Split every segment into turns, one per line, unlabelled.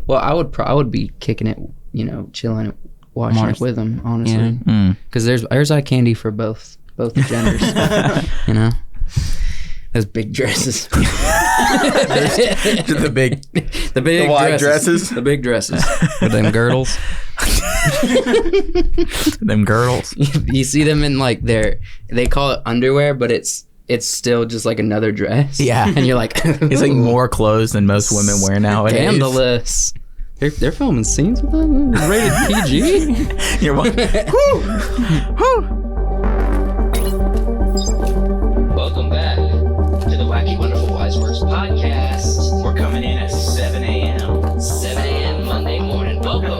Well, I would be kicking it, chilling, watching it with them, honestly. Because there's eye candy for both genders. Those big dresses.
the wide dresses.
The big dresses. With them girdles.
Them girdles.
You see them in like they call it underwear, but it's still just like another dress.
Yeah.
And you're like,
it's like more clothes than most women wear nowadays.
Scandalous. They're filming scenes with them? Rated PG?
You're one.
Welcome back to the Wacky Wonderful Wiseworks podcast. We're coming in at 7 a.m. 7 a.m. Monday morning. Welcome.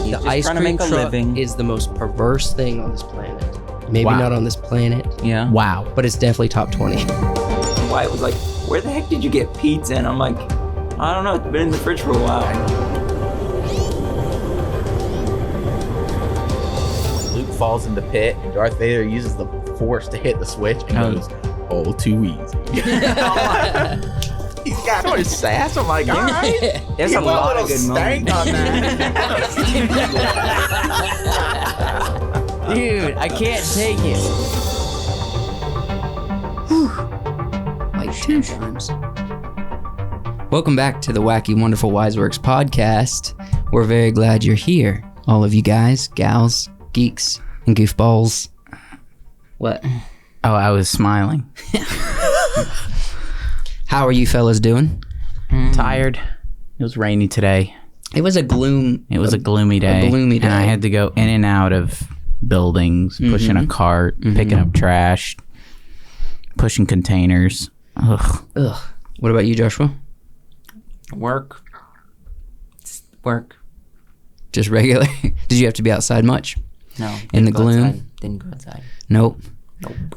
The ice cream truck is the most perverse thing on this planet. Maybe not on this planet.
Yeah.
Wow.
But it's definitely top 20.
Wyatt was like, where the heck did you get pizza? And I'm like, I don't know. It's been in the fridge for a while.
Luke falls in the pit, and Darth Vader uses the Force to hit the switch and goes, "Oh, too easy." He's got so much sass. I'm like, all right.
There's a lot of good moments.
On that.
Dude, I can't take it.
Like 10 times. Welcome back to the Wacky Wonderful Wiseworks podcast. We're very glad you're here. All of you guys, gals, geeks, and goofballs. What?
Oh, I was smiling.
How are you fellas doing?
Tired. It was rainy today.
It was a gloomy day.
And I had to go in and out of buildings, pushing a cart, picking up trash, pushing containers. Ugh.
What about you, Joshua?
Work.
Just regular? Did you have to be outside much?
No.
In the gloom?
Outside. Didn't go outside.
Nope.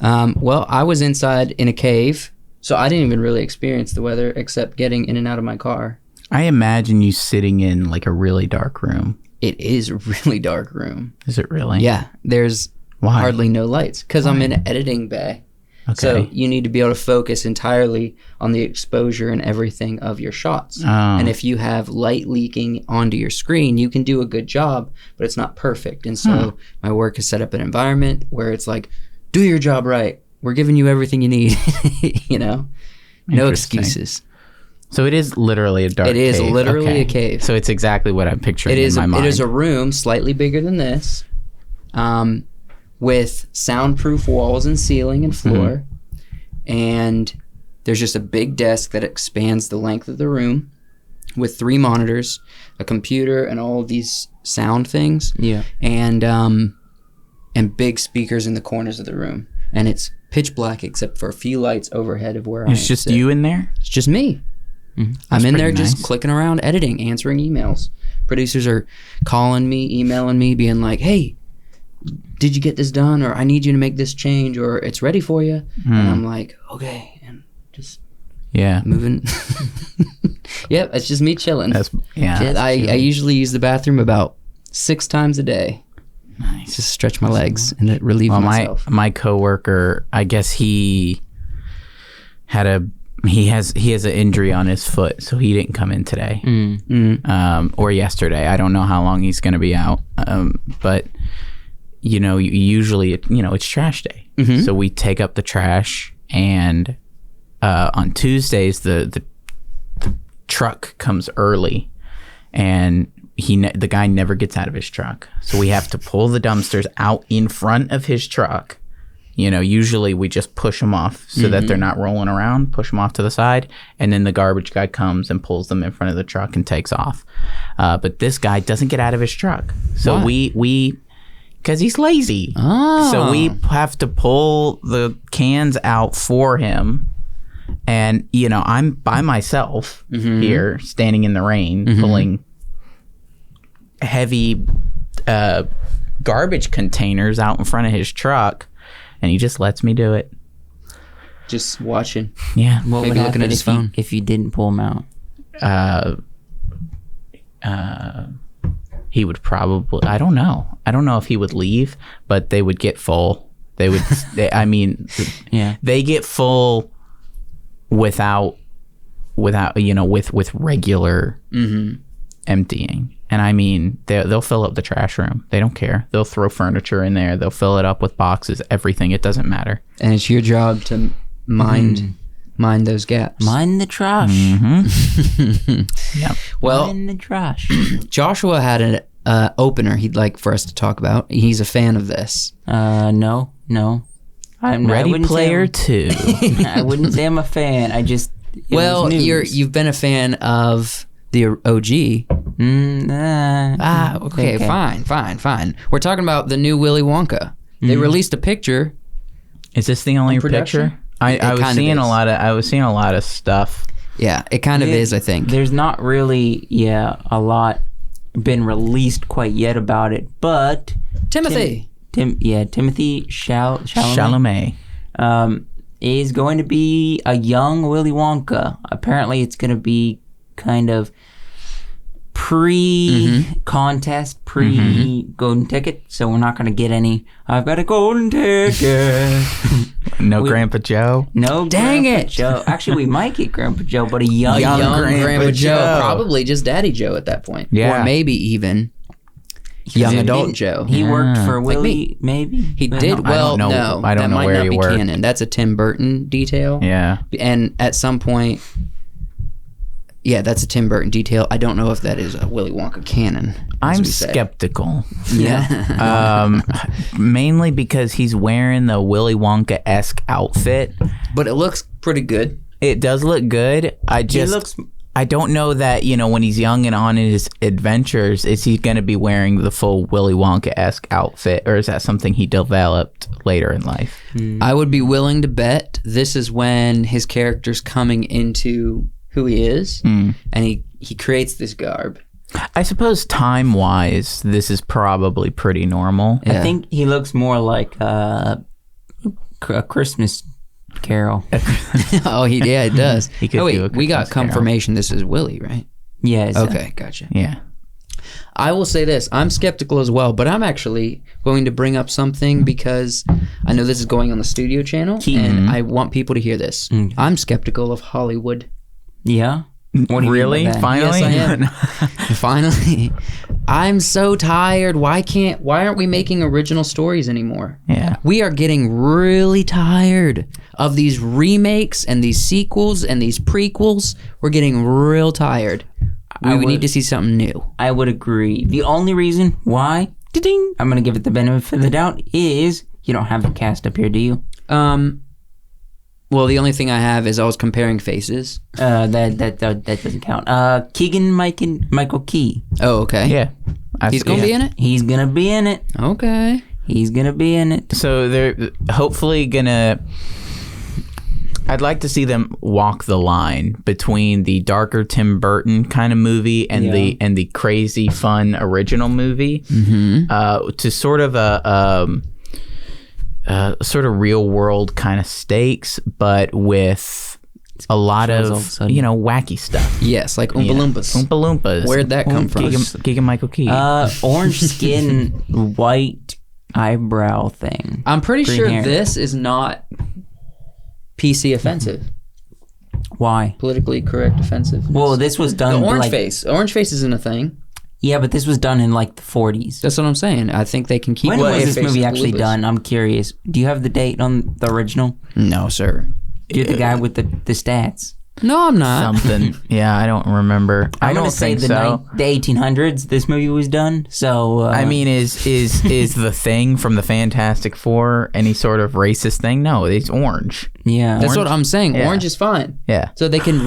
Well, I was inside in a cave, so I didn't even really experience the weather except getting in and out of my car.
I imagine you sitting in like a really dark room.
It is a really dark room.
Is it really?
Yeah. There's hardly no lights because I'm in an editing bay.
Okay.
So you need to be able to focus entirely on the exposure and everything of your shots.
Oh.
And if you have light leaking onto your screen, you can do a good job, but it's not perfect. And so my work is set up an environment where it's like, do your job right. We're giving you everything you need. No excuses.
So it is literally a dark cave.
It is literally a cave.
So it's exactly what I'm picturing in my mind.
It is a room slightly bigger than this, with soundproof walls and ceiling and floor. And there's just a big desk that expands the length of the room with 3 monitors, a computer, and all of these sound things.
Yeah.
And big speakers in the corners of the room. And it's pitch black except for a few lights overhead of where I am.
It's just you in there?
It's just me. I'm in there just clicking around, editing, answering emails. Producers are calling me, emailing me, being like, hey, did you get this done? Or I need you to make this change, or it's ready for you. And I'm like, okay. And just moving. Yep, it's just me chilling. I usually use the bathroom about 6 times a day.
Nice.
Just stretch my legs and relieve myself.
My coworker, I guess he has an injury on his foot, so he didn't come in today or yesterday. I don't know how long he's going to be out, but usually it's trash day, so we take up the trash, and on Tuesdays the truck comes early, and the guy never gets out of his truck, so we have to pull the dumpsters out in front of his truck. Usually we just push them off so that they're not rolling around, push them off to the side, and then the garbage guy comes and pulls them in front of the truck and takes off. But this guy doesn't get out of his truck. So
Why?
we because he's lazy.
Oh.
So we have to pull the cans out for him. And, I'm by myself here, standing in the rain, pulling heavy garbage containers out in front of his truck. And he just lets me do it.
Just watching.
Yeah.
What would happen if you didn't pull him out?
He would probably, I don't know if he would leave, but they would get full. They would, they get full without without with regular emptying. And I mean, they'll fill up the trash room. They don't care. They'll throw furniture in there. They'll fill it up with boxes, everything. It doesn't matter.
And it's your job to mind those gaps.
Mind the trash.
Yeah.
Well,
Mind the trash.
Joshua had an opener he'd like for us to talk about. He's a fan of this.
No.
Ready Player 2.
I wouldn't say I'm a fan.
You've been a fan of the OG. Okay, fine. We're talking about the new Willy Wonka. They released a picture.
Is this the only picture? I was seeing a lot of stuff.
Yeah, it kind of is, I think.
There's not really a lot been released quite yet about it, but
Timothy
Chalamet
is going to be a young Willy Wonka. Apparently it's going to be kind of pre-contest, pre-golden ticket, so we're not going to get any, I've got a golden ticket.
No Grandpa Joe?
No
Dang
Grandpa
it.
Joe. Actually, we might get Grandpa Joe, but a young
Grandpa Joe. Probably just Daddy Joe at that point.
Yeah.
Or maybe even young adult Joe.
He worked for Willy, maybe?
He did. Well, no.
I don't know where he worked.
Canon. That's a Tim Burton detail.
Yeah.
And at some point, that's a Tim Burton detail. I don't know if that is a Willy Wonka canon.
I'm skeptical.
Yeah.
Mainly because he's wearing the Willy Wonka-esque outfit.
But it looks pretty good.
It does look good. I don't know that, when he's young and on his adventures, is he going to be wearing the full Willy Wonka-esque outfit, or is that something he developed later in life?
I would be willing to bet this is when his character's coming into who he is, and he creates this garb.
I suppose time-wise, this is probably pretty normal.
I think he looks more like a Christmas Carol.
It does. We got
Carol.
confirmation this is Willy, right?
Yeah.
Okay, gotcha.
Yeah.
I will say this, I'm skeptical as well, but I'm actually going to bring up something because I know this is going on the studio channel, and I want people to hear this. I'm skeptical of Hollywood.
Yeah? What do you
Really?
mean by that?
Finally?
Yes, I am. Finally. I'm so tired. Why aren't we making original stories anymore?
Yeah.
We are getting really tired of these remakes and these sequels and these prequels. We're getting real tired. We need to see something new.
I would agree. The only reason why, ding, I'm going to give it the benefit of the doubt, is you don't have the cast up here, do you?
Well, the only thing I have is I was comparing faces.
That doesn't count. Keegan Michael Key.
Oh, okay.
Yeah.
He's going to be in it?
He's going to be in it.
Okay.
He's going to be in it.
So they're hopefully gonna... I'd like to see them walk the line between the darker Tim Burton kind of movie and the crazy fun original movie to sort of a sort of real world kind of stakes, but with a lot of wacky stuff.
Yes, like Oompa Loompas.
Oompa Loompas.
Where'd that come from?
Keegan Michael Key.
Orange skin, white eyebrow thing.
I'm pretty
Green
sure
hair.
this is not PC offensive.
Why?
Politically correct offensive.
Well, this was done...
The orange face. Orange face isn't a thing.
Yeah, but this was done in like the 40s.
That's what I'm saying. I think they can keep...
When was this
face
movie actually
Oompa Loompas.
done? I'm curious. Do you have the date on the original?
No, sir.
You're the guy with the stats.
No, I'm not.
Something. Yeah, I don't remember. I
I'm
don't
gonna say
think so.
the 1800s this movie was done. So
I mean, is the Thing from the Fantastic Four any sort of racist thing? No, it's orange.
yeah,
That's what I'm saying.
Yeah.
Orange is fine.
Yeah.
So they can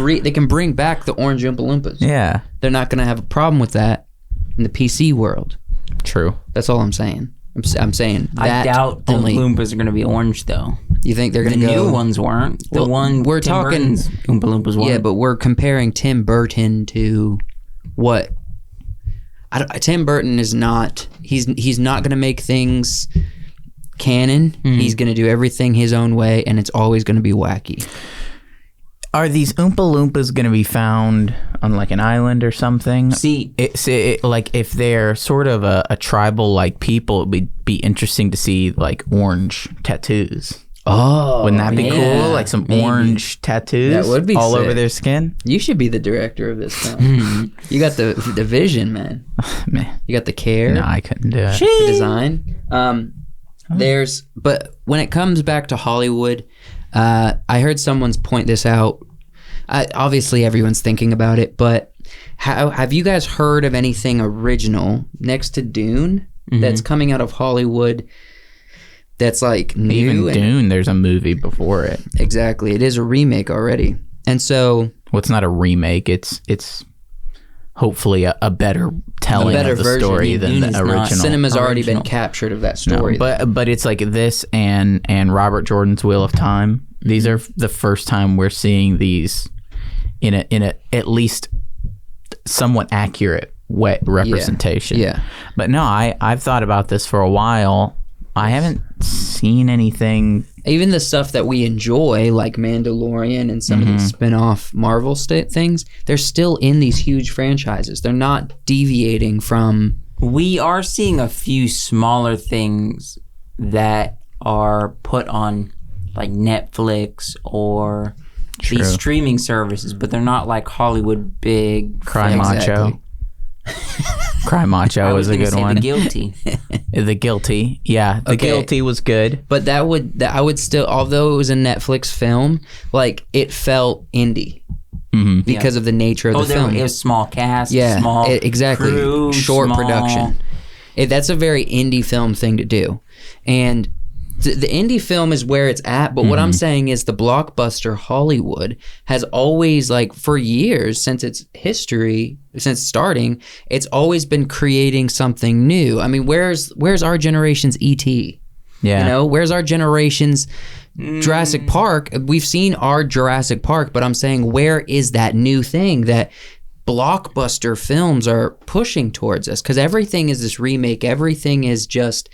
bring back the orange Oompa Loompas.
Yeah.
They're not going to have a problem with that in the PC world.
True.
That's all I'm saying. I'm saying
I
that
doubt the
only.
Loompas are going to be orange though.
You think they're
The
going to go?
new ones weren't. The
Well,
one
we're
Tim
talking-
Burton's Oompa Loompas weren't.
Yeah, but we're comparing Tim Burton to what? Tim Burton is not. He's not going to make things canon. He's going to do everything his own way, and it's always going to be wacky.
Are these Oompa Loompas going to be found on like an island or something?
See,
like if they're sort of a tribal like people, it would be interesting to see like orange tattoos.
Oh,
wouldn't that be
yeah,
cool? Like some orange tattoos
That would be
all
sick.
over their skin.
You should be the director of this film. You got the vision, man.
Man,
You got the care.
no, I couldn't do it.
The design. But when it comes back to Hollywood, I heard someone's point this out. Obviously, everyone's thinking about it, but have you guys heard of anything original next to Dune that's coming out of Hollywood? That's like new.
Even Dune, there's a movie before it.
Exactly, it is a remake already, and so
Well, it's not a remake. It's hopefully a better telling
better
of the
version.
story than
Dune
the
is not
original.
cinema's already been
original.
captured of that
No,
story.
but it's like this and Robert Jordan's Wheel of Time. These are the first time we're seeing these in a at least somewhat accurate representation.
Yeah.
But no, I've thought about this for a while. I haven't seen anything.
Even the stuff that we enjoy, like Mandalorian and some of these spin-off Marvel things, they're still in these huge franchises. They're not deviating from...
We are seeing a few smaller things that are put on like Netflix or
True.
these streaming services, but they're not like Hollywood big.
Cry Macho. Cry
I
Macho
was
is a
gonna
good
say
one.
The Guilty.
The Guilty. Yeah, The
Okay.
Guilty was good.
But I would still, although it was a Netflix film, like it felt indie because of the nature of the film.
It was small cast,
Yeah,
small
exactly.
crew,
Short
small-
production. That's a very indie film thing to do. And the indie film is where it's at, but what I'm saying is the blockbuster Hollywood has always, like, for years, since its history, since starting, it's always been creating something new. I mean, where's our generation's E.T.?
Yeah.
You know, where's our generation's Jurassic Park? We've seen our Jurassic Park, but I'm saying, where is that new thing that blockbuster films are pushing towards us? Because everything is this remake. Everything is just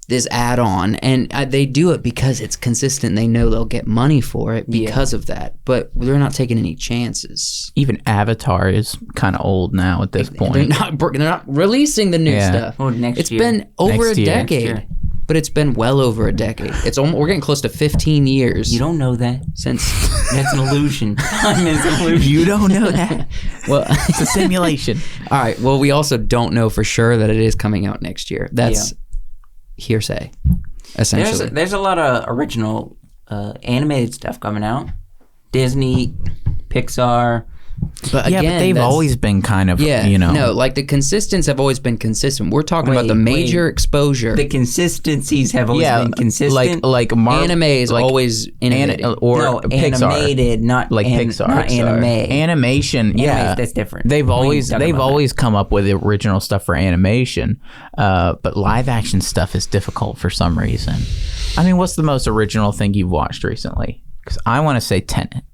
this add-on, and they do it because it's consistent. They know they'll get money for it because of that, but they're not taking any chances.
Even Avatar is kind of old now at this point.
They're not releasing the new
Yeah.
stuff.
Well, next
It's
year.
been over
Next
a
year.
decade.
Next year.
But it's been well over a decade. We're getting close to 15 years
You don't know that.
since.
That's an illusion. Time is an illusion.
You don't know that.
Well,
It's a simulation.
all right. Well, we also don't know for sure that it is coming out next year. That's hearsay, essentially.
There's a lot of original animated stuff coming out. Disney, Pixar.
But
Yeah,
again,
but they've
that's-
always been kind of,
Yeah,
you know.
no, like the consistents have always been consistent. We're talking about the major exposure.
The consistencies have always been consistent.
like
Anime is always innovating.
or Pixar.
animated, not
Like Pixar.
not anime.
Animation, yeah,
that's different.
They've
We ain't
always
talking about that.
come up with original stuff for animation, but live action stuff is difficult for some reason. I mean, what's the most original thing you've watched recently? Because I want to say Tenet.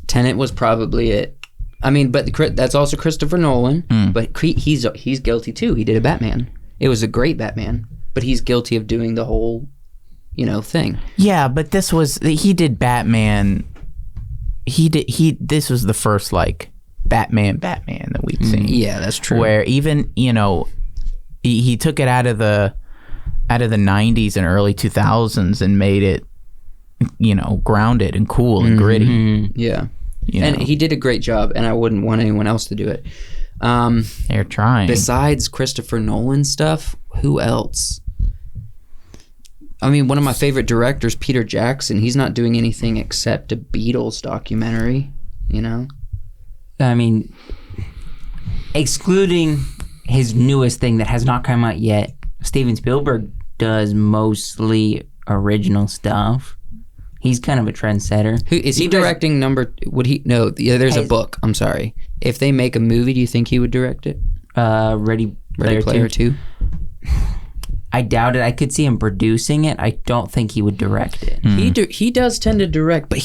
Tenet was probably it. I mean, but that's also Christopher Nolan. But he's guilty too. He did a Batman. It was a great Batman, but he's guilty of doing the whole, thing.
Yeah, but he did Batman. This was the first like Batman that we've seen.
Yeah, that's true.
Where even he took it out of the 90s and early 2000s and made it grounded and cool and gritty.
Yeah.
You
And
know.
he did a great job, and I wouldn't want anyone else to do it.
They're trying.
Besides Christopher Nolan stuff, who else? I mean, one of my favorite directors, Peter Jackson, he's not doing anything except a Beatles documentary,
I mean, excluding his newest thing that has not come out yet, Steven Spielberg does mostly original stuff. He's kind of a trendsetter.
Who is he directing? There's a book. I'm sorry. If they make a movie, do you think he would direct it?
Ready
Player 2?
I doubt it. I could see him producing it. I don't think he would direct it.
He does tend to direct, but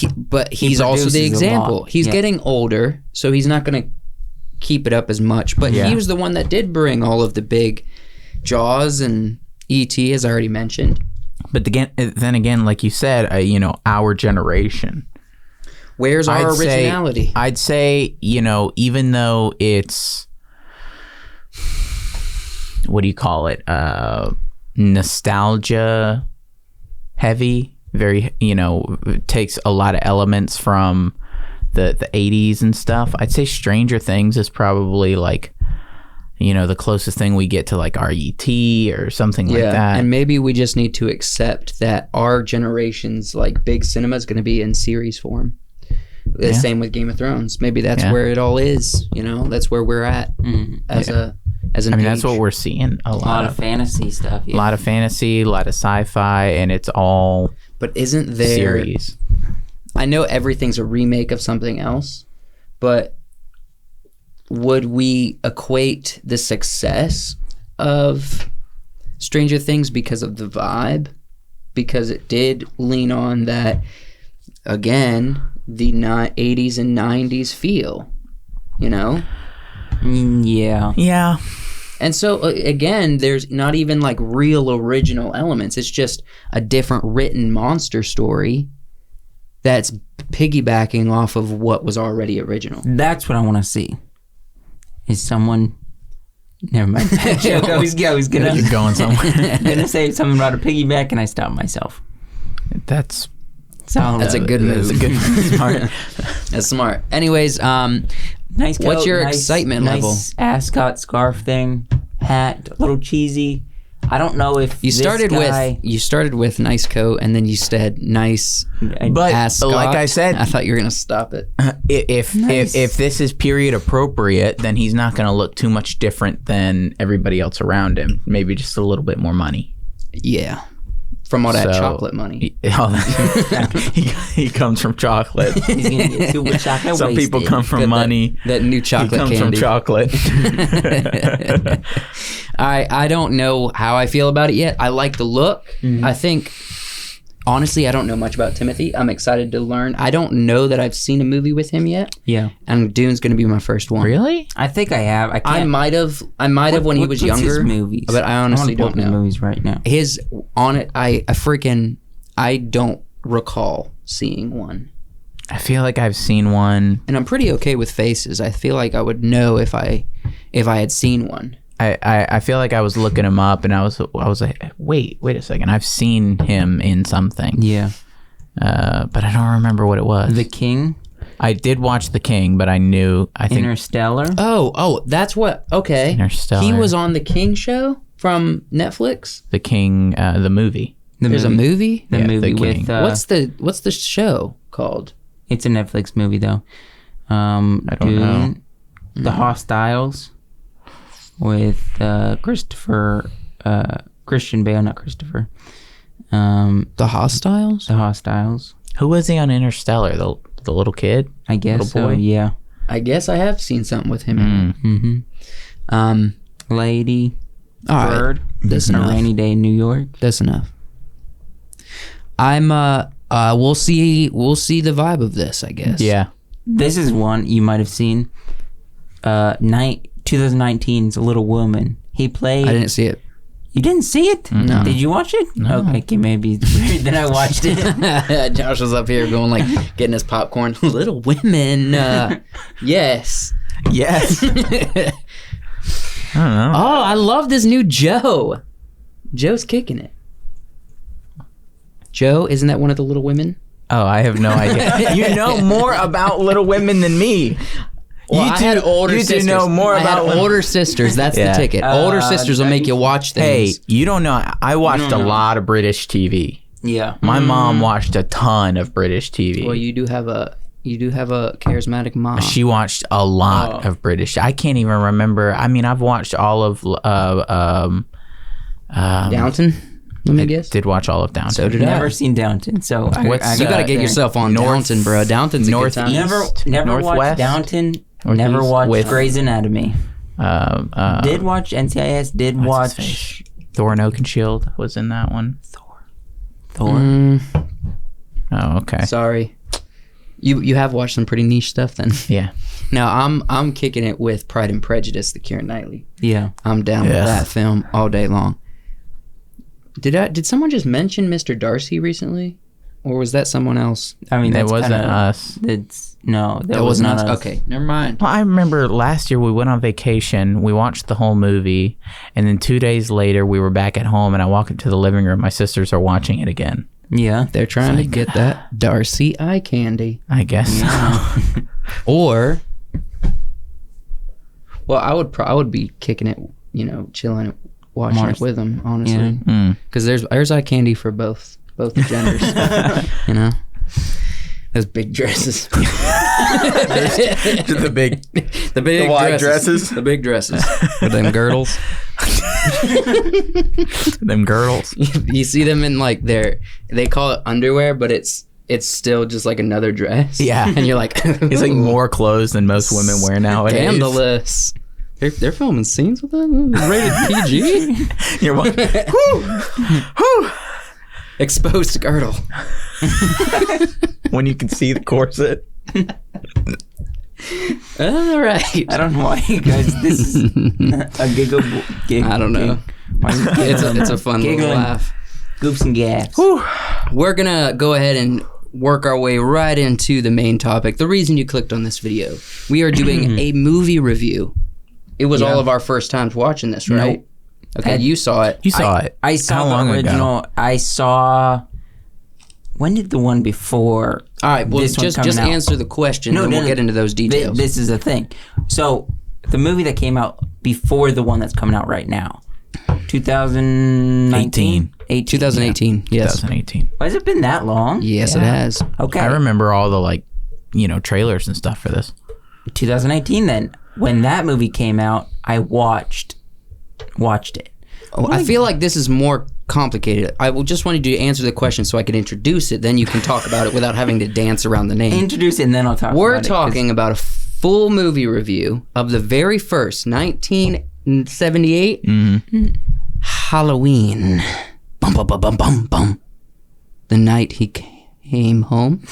he's also
produces
the
a
example.
lot.
He's
Yeah.
getting older, so he's not going to keep it up as much. But he was the one that did bring all of the big Jaws and E.T., as I already mentioned.
But then again, like you said, our generation.
Where's our originality?
I'd say, even though it's, what do you call it? Nostalgia heavy, very, takes a lot of elements from the 80s and stuff. I'd say Stranger Things is probably like, the closest thing we get to like RET or something like that.
And maybe we just need to accept that our generation's like big cinema is going to be in series form. The same with Game of Thrones. Maybe that's where it all is. That's where we're at as an age.
That's what we're seeing. A lot
of fantasy stuff.
A lot of fantasy, a lot of sci-fi, and it's all.
But isn't there
series?
I know everything's a remake of something else, but would we equate the success of Stranger Things because of the vibe? Because it did lean on that, again, the 80s and 90s feel,
Yeah.
And so, again, there's not even like real original elements. It's just a different written monster story that's piggybacking off of what was already original.
That's what I want to see. Is someone... Never mind. I was gonna...
You're going somewhere.
gonna say something about a piggyback and I stopped myself.
That's
a good move.
That's a good smart.
That's smart. Anyways,
nice coat,
what's your excitement level?
Nice ascot scarf thing, hat, a little cheesy. I don't know if
you started with nice coat and then you said nice,
but
ascot.
Like I said,
I thought you were gonna stop it.
If this is period appropriate, then he's not gonna look too much different than everybody else around him. Maybe just a little bit more money.
Yeah. From all that chocolate money.
He comes from chocolate.
He's gonna get too much chocolate.
Some people come from money.
That new chocolate
he comes
candy.
from chocolate.
I don't know how I feel about it yet. I like the look. I think, honestly, I don't know much about Timothy. I'm excited to learn. I don't know that I've seen a movie with him yet.
Yeah.
And Dune's going to be my first one.
Really?
I think I have.
I might have when he was younger.
His movies?
But I honestly don't know.
Movies right now.
I don't recall seeing one.
I feel like I've seen one.
And I'm pretty okay with faces. I feel like I would know if I had seen one.
I feel like I was looking him up and I was like, wait a second. I've seen him in something.
Yeah.
But I don't remember what it was.
The King?
I did watch The King, but I think
Interstellar?
Oh, that's what, okay.
Interstellar.
He was on The King show from Netflix?
The King, the movie.
There's a movie?
The movie
The King.
with...
What's the show called?
It's a Netflix movie, though.
I don't know.
The Hostiles with Christian Bale, not Christopher.
The Hostiles?
The Hostiles.
Who was he on Interstellar? The little kid?
I guess
little boy?
so, yeah.
I guess I have seen something with him.
Mm-hmm. Lady.
All
Bird.
Right. That's
On
enough.
a rainy day in New York.
That's enough. We'll see the vibe of this, I guess.
Yeah.
This is one you might have seen. 2019's Little Woman. He played...
I didn't see it.
You didn't see it?
No.
Did you watch it?
No.
Okay, maybe it's weird that I watched it.
Josh was up here going like, getting his popcorn. Little Women. Yes.
Yes. I don't know.
Oh, I love this new Joe. Joe's kicking it. Joe, isn't that one of the Little Women?
Oh, I have no idea. You know more about Little Women than me.
Well, I had older
you
sisters.
do know more
I
about
had older sisters. That's
Yeah.
the ticket. Older sisters will make you watch
Hey,
things.
you don't know. I watched a lot of British TV.
Yeah.
My mom watched a ton of British TV.
Well, you do have a charismatic mom.
She watched a lot of British. I can't even remember. I mean, I've watched all of
Downton. Let me guess.
Did watch all of Downton.
So did
Never
I.
seen Downton, so I
You got to get yourself on Downton, bro. Downton's a good time.
Never watched
Northwest?
Downton.
Northeast?
Never watched
With-
Grey's Anatomy. Did watch NCIS. Did
what's his
watch
Thor and Oakenshield was in that one.
Thor.
Oh, okay.
Sorry. You have watched some pretty niche stuff then.
Yeah.
Now I'm kicking it with Pride and Prejudice, the Keira Knightley.
Yeah.
I'm down with that film all day long. Did someone just mention Mr. Darcy recently? Or was that someone else?
I mean,
That
that's
wasn't
kinda,
us.
That was not us.
Okay, never mind.
Well, I remember last year we went on vacation. We watched the whole movie, and then 2 days later we were back at home, and I walk into the living room. My sisters are watching it again.
Yeah.
They're trying to get that Darcy eye candy.
I guess so.
Or, well, I would be kicking it, chilling, watching it with them, honestly. Because there's eye candy for both genders. Those big dresses.
the big wide dresses.
The big dresses with them girdles.
Them girdles.
You see them in like they call it underwear, but it's still just like another dress.
Yeah,
and you're like,
it's like more clothes than most women wear nowadays.
Scandalous. They're filming scenes with them. Rated PG.
You're one. Whew.
Exposed girdle.
When you can see the corset.
All right.
I don't know why you guys. This is a giggle.
I don't know. It's a fun little laugh.
Goofs and gaffs.
Whew. We're gonna go ahead and work our way right into the main topic. The reason you clicked on this video, we are doing a movie review. It was all of our first times watching this, right? Nope. Okay, you saw it.
You saw it.
I saw
How long
the original.
ago?
I saw. When did the one before?
All right, well, just answer the question, and we'll get into those details.
This is the thing. So, the movie that came out before the one that's coming out right now, 2019?
2018, yes.
2018.
Has it been that long?
Yes, it has.
Okay.
I remember all the trailers and stuff for this.
2018 then. When that movie came out, I watched it.
Oh, I feel like this is more complicated. I just wanted you to answer the question so I could introduce it. Then you can talk about it without having to dance around the name.
Introduce it and then I'll talk about it.
We're talking about a full movie review of the very first 1978 Halloween. Bum, bum, bum, bum, bum, bum. The night he came home.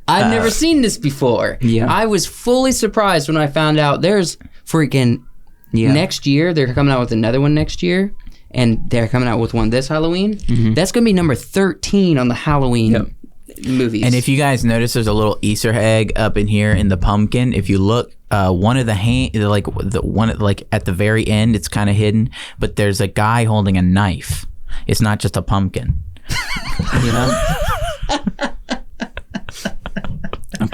I've never seen this before.
Yeah.
I was fully surprised when I found out there's freaking next year. They're coming out with another one next year. And they're coming out with one this Halloween. Mm-hmm. That's going to be number 13 on the Halloween movies.
And if you guys notice, there's a little Easter egg up in here in the pumpkin. If you look, one of the at the very end, it's kind of hidden. But there's a guy holding a knife. It's not just a pumpkin. You know?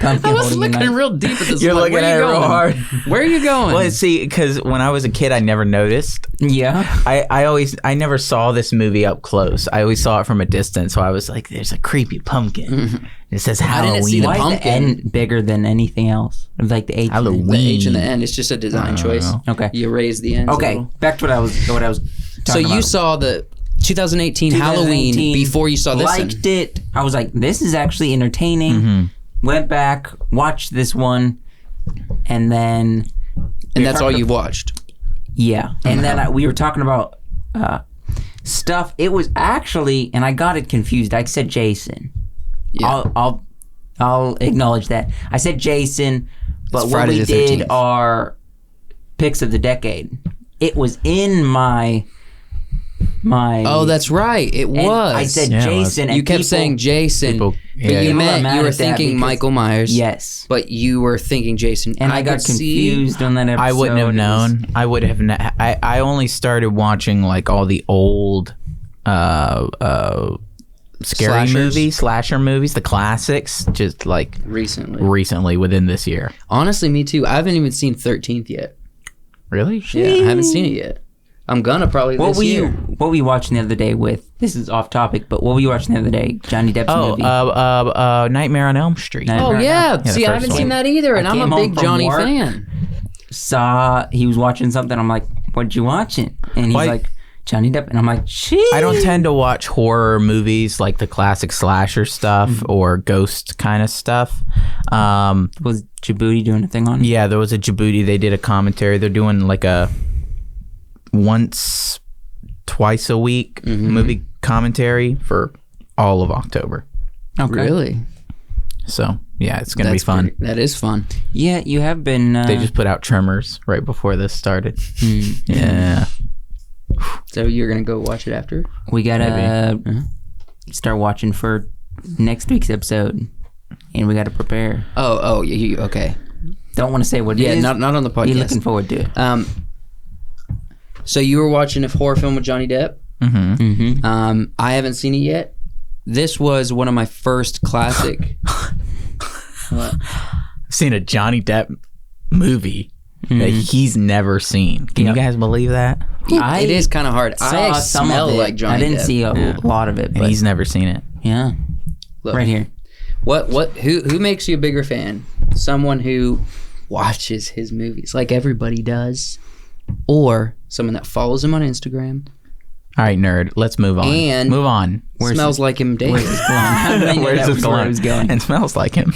I was looking real deep at this.
You're looking at it real hard.
Where are you going?
Well, see, because when I was a kid, I never noticed.
Yeah.
I never saw this movie up close. I always saw it from a distance. So I was like, "There's a creepy pumpkin." Mm-hmm. It says Halloween.
I didn't see the pumpkin.
Why is the end bigger than anything else? Like the H.
Halloween.
The H in the end. It's just a design choice.
Okay.
You raise the end.
Okay. Back to what I was talking
so
about.
You saw the 2018 Halloween before you saw this.
Liked it. I was like, this is actually entertaining. Mm-hmm. Went back, watched this one, and then...
And that's all you've watched?
Yeah. And then we were talking about stuff. It was actually... And I got it confused. I said Jason. Yeah. I'll acknowledge that. I said Jason, but when we did our picks of the decade, it was in my... Oh,
that's right. It was.
I said Jason. And
you kept saying Jason, but you were thinking Michael Myers.
Yes,
but you were thinking Jason,
and I got confused on that episode.
I wouldn't have known. I would have. I only started watching like all the old scary slasher movies, the classics, just like recently within this year.
Honestly, me too. I haven't even seen 13th yet.
Really?
Yeah, I haven't seen it yet. I'm gonna probably this year.
What were you watching the other day with? This is off topic, but what were you watching the other day? Johnny Depp's movie.
Nightmare on Elm Street.
Yeah. See, I haven't seen that either, and I'm a big Johnny fan.
He was watching something. I'm like, "What you watching?" And he's like, "Johnny Depp," and I'm like, "Shit."
I don't tend to watch horror movies like the classic slasher stuff or ghost kind of stuff.
Was Djibouti doing a thing on it?
Yeah, there was a Djibouti. They did a commentary. They're doing like a twice a week movie commentary for all of October.
Okay. Really?
So yeah, it's gonna be fun.
That is fun.
Yeah, you have been.
They just put out Tremors right before this started. Yeah.
So you're gonna go watch it after?
We gotta start watching for next week's episode, and we gotta prepare.
Oh, okay.
Don't want to say what it is.
Yeah, not on the podcast.
You're looking forward to it.
So you were watching a horror film with Johnny Depp? I haven't seen it yet. This was one of my first classic.
I've seen a Johnny Depp movie that he's never seen. Can you guys believe that?
It is kind of hard. I smell like Johnny Depp.
I didn't see a lot of it, but
And he's never seen it.
yeah,
Look,
right here.
Who makes you a bigger fan? Someone who watches his movies like everybody does, or someone that follows him on Instagram?
All right, nerd. Let's move on.
And
move on.
Smells like him daily.
Where's this going? And smells like him.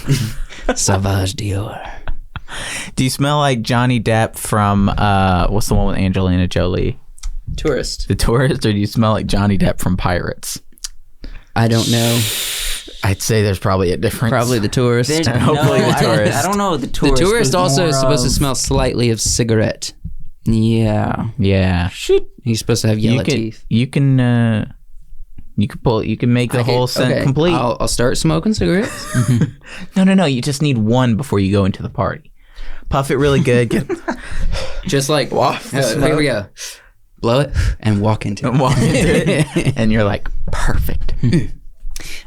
Savage Dior.
Do you smell like Johnny Depp from what's the one with Angelina Jolie?
Tourist.
The Tourist, or do you smell like Johnny Depp from Pirates?
I don't know.
I'd say there's probably a difference.
Probably the Tourist.
Hopefully the Tourist.
I don't know. The Tourist.
The Tourist also is supposed to
of-
smell slightly of cigarette.
Yeah.
Yeah.
He's supposed to have yellow teeth.
You can make the whole scent complete.
I'll start smoking cigarettes.
No. You just need one before you go into the party. Puff it really good.
Just like, here we go. Blow it and walk into it.
Walk into it, and you're like, perfect.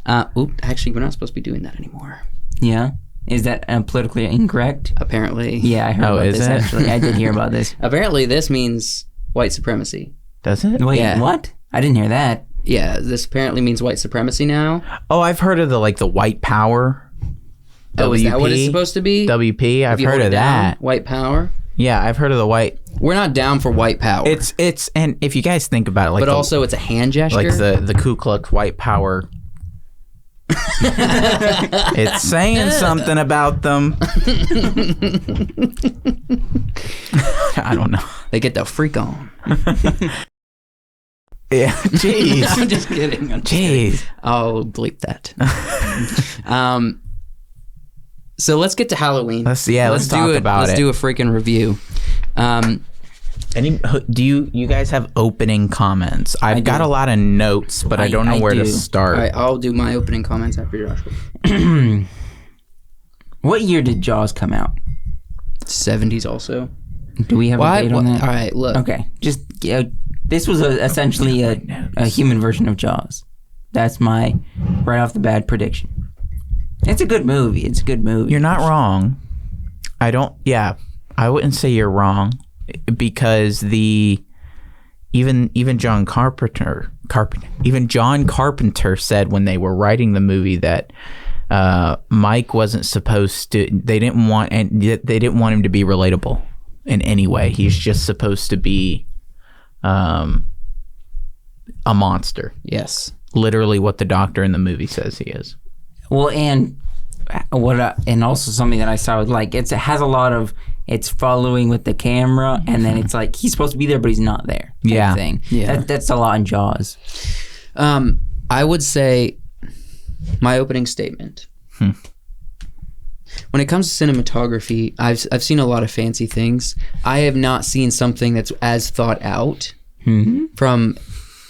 Actually, we're not supposed to be doing that anymore.
Yeah. Is that politically incorrect?
Apparently.
Yeah, I heard about
is
this
it?
actually. I did hear about this.
Apparently, this means white supremacy.
Does it?
Wait,
Yeah.
what? I didn't hear that.
Yeah, this apparently means white supremacy now.
Oh, I've heard of the white power.
Oh, is that what it's supposed to be?
WP. I've
If you
heard
hold
of
it down,
that.
White power.
Yeah, I've heard of the white.
We're not down for white power.
It's and if you guys think about it,
but also it's a hand gesture.
like the Ku Klux white power. It's saying something about them. I don't know.
They get the freak on.
Yeah, jeez.
I'm just kidding.
Jeez.
I'll bleep that. So let's get to Halloween.
Let's talk about it.
Let's do a freaking review.
Do you guys have opening comments? I've got a lot of notes, but I don't know where to start.
All right, I'll do my opening comments after Joshua.
What year did Jaws come out?
70s also.
Do we have a date on that?
All right, look.
Okay, just this was essentially a human version of Jaws. That's my right off the bat prediction. It's a good movie.
You're not wrong. I wouldn't say you're wrong, because even John Carpenter said when they were writing the movie that Mike wasn't supposed to. They didn't want him to be relatable in any way. He's just supposed to be a monster.
Yes.
Literally what the doctor in the movie says he is.
Well, and also something that I saw, like it has a lot of it's following with the camera, and then it's like he's supposed to be there but he's not there.
Yeah.
Thing.
Yeah.
That's a lot in Jaws.
I would say my opening statement. When it comes to cinematography, I've seen a lot of fancy things. I have not seen something that's as thought out from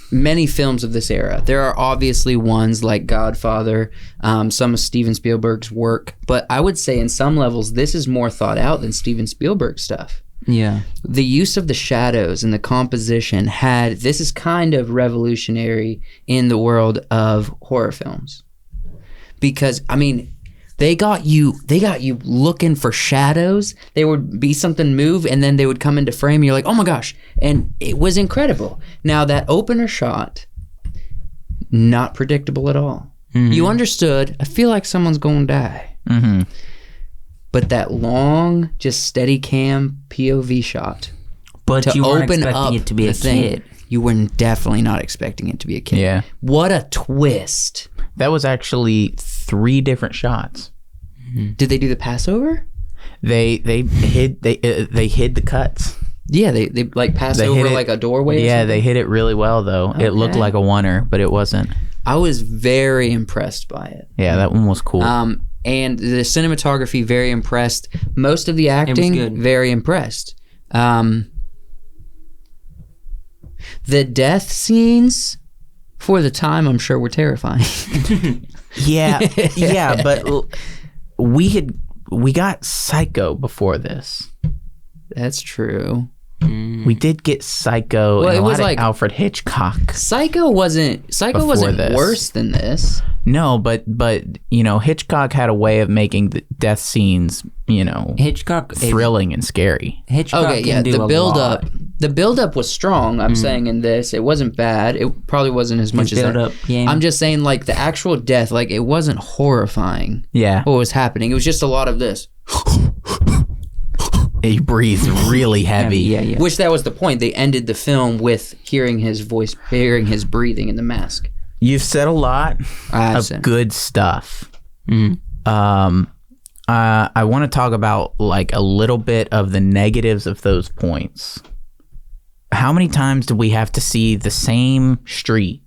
many films of this era. There are obviously ones like Godfather, some of Steven Spielberg's work, but I would say in some levels this is more thought out than Steven Spielberg stuff.
Yeah.
The use of the shadows and the composition this is kind of revolutionary in the world of horror films. Because, I mean, they got you looking for shadows. There would be something move and then they would come into frame and you're like, oh my gosh. And it was incredible. Now that opener shot, not predictable at all. You understood, I feel like someone's going to die. But that long, just steady cam POV shot.
But you weren't expecting it to be a kid.
You were definitely not expecting it to be a kid.
Yeah.
What a twist.
That was actually 3 different shots.
Did they do the Passover?
They hid the cuts.
Yeah, they like pass over like a doorway.
Yeah, they hit it really well though. Okay. It looked like a oneer, but it wasn't.
I was very impressed by it.
Yeah, that one was cool.
And the cinematography, very impressed. Most of the acting, very impressed. The death scenes, for the time, I'm sure were terrifying.
yeah, but we got Psycho before this.
That's true.
We did get Psycho.
Well,
and
it
a
was
lot
like
of Alfred Hitchcock.
Psycho wasn't
this.
worse than this.
No, but Hitchcock had a way of making the death scenes,
Hitchcock
thrilling and scary.
Hitchcock can do
the build up was strong. I'm saying in this, it wasn't bad. It probably wasn't as much as that. I'm just saying, like, the actual death, like, it wasn't horrifying.
Yeah,
what was happening? It was just a lot of this.
He breathed really heavy.
Yeah.
Which that was the point. They ended the film with hearing his voice, hearing his breathing in the mask.
You've said a lot of good stuff. I want to talk about like a little bit of the negatives of those points. How many times do we have to see the same street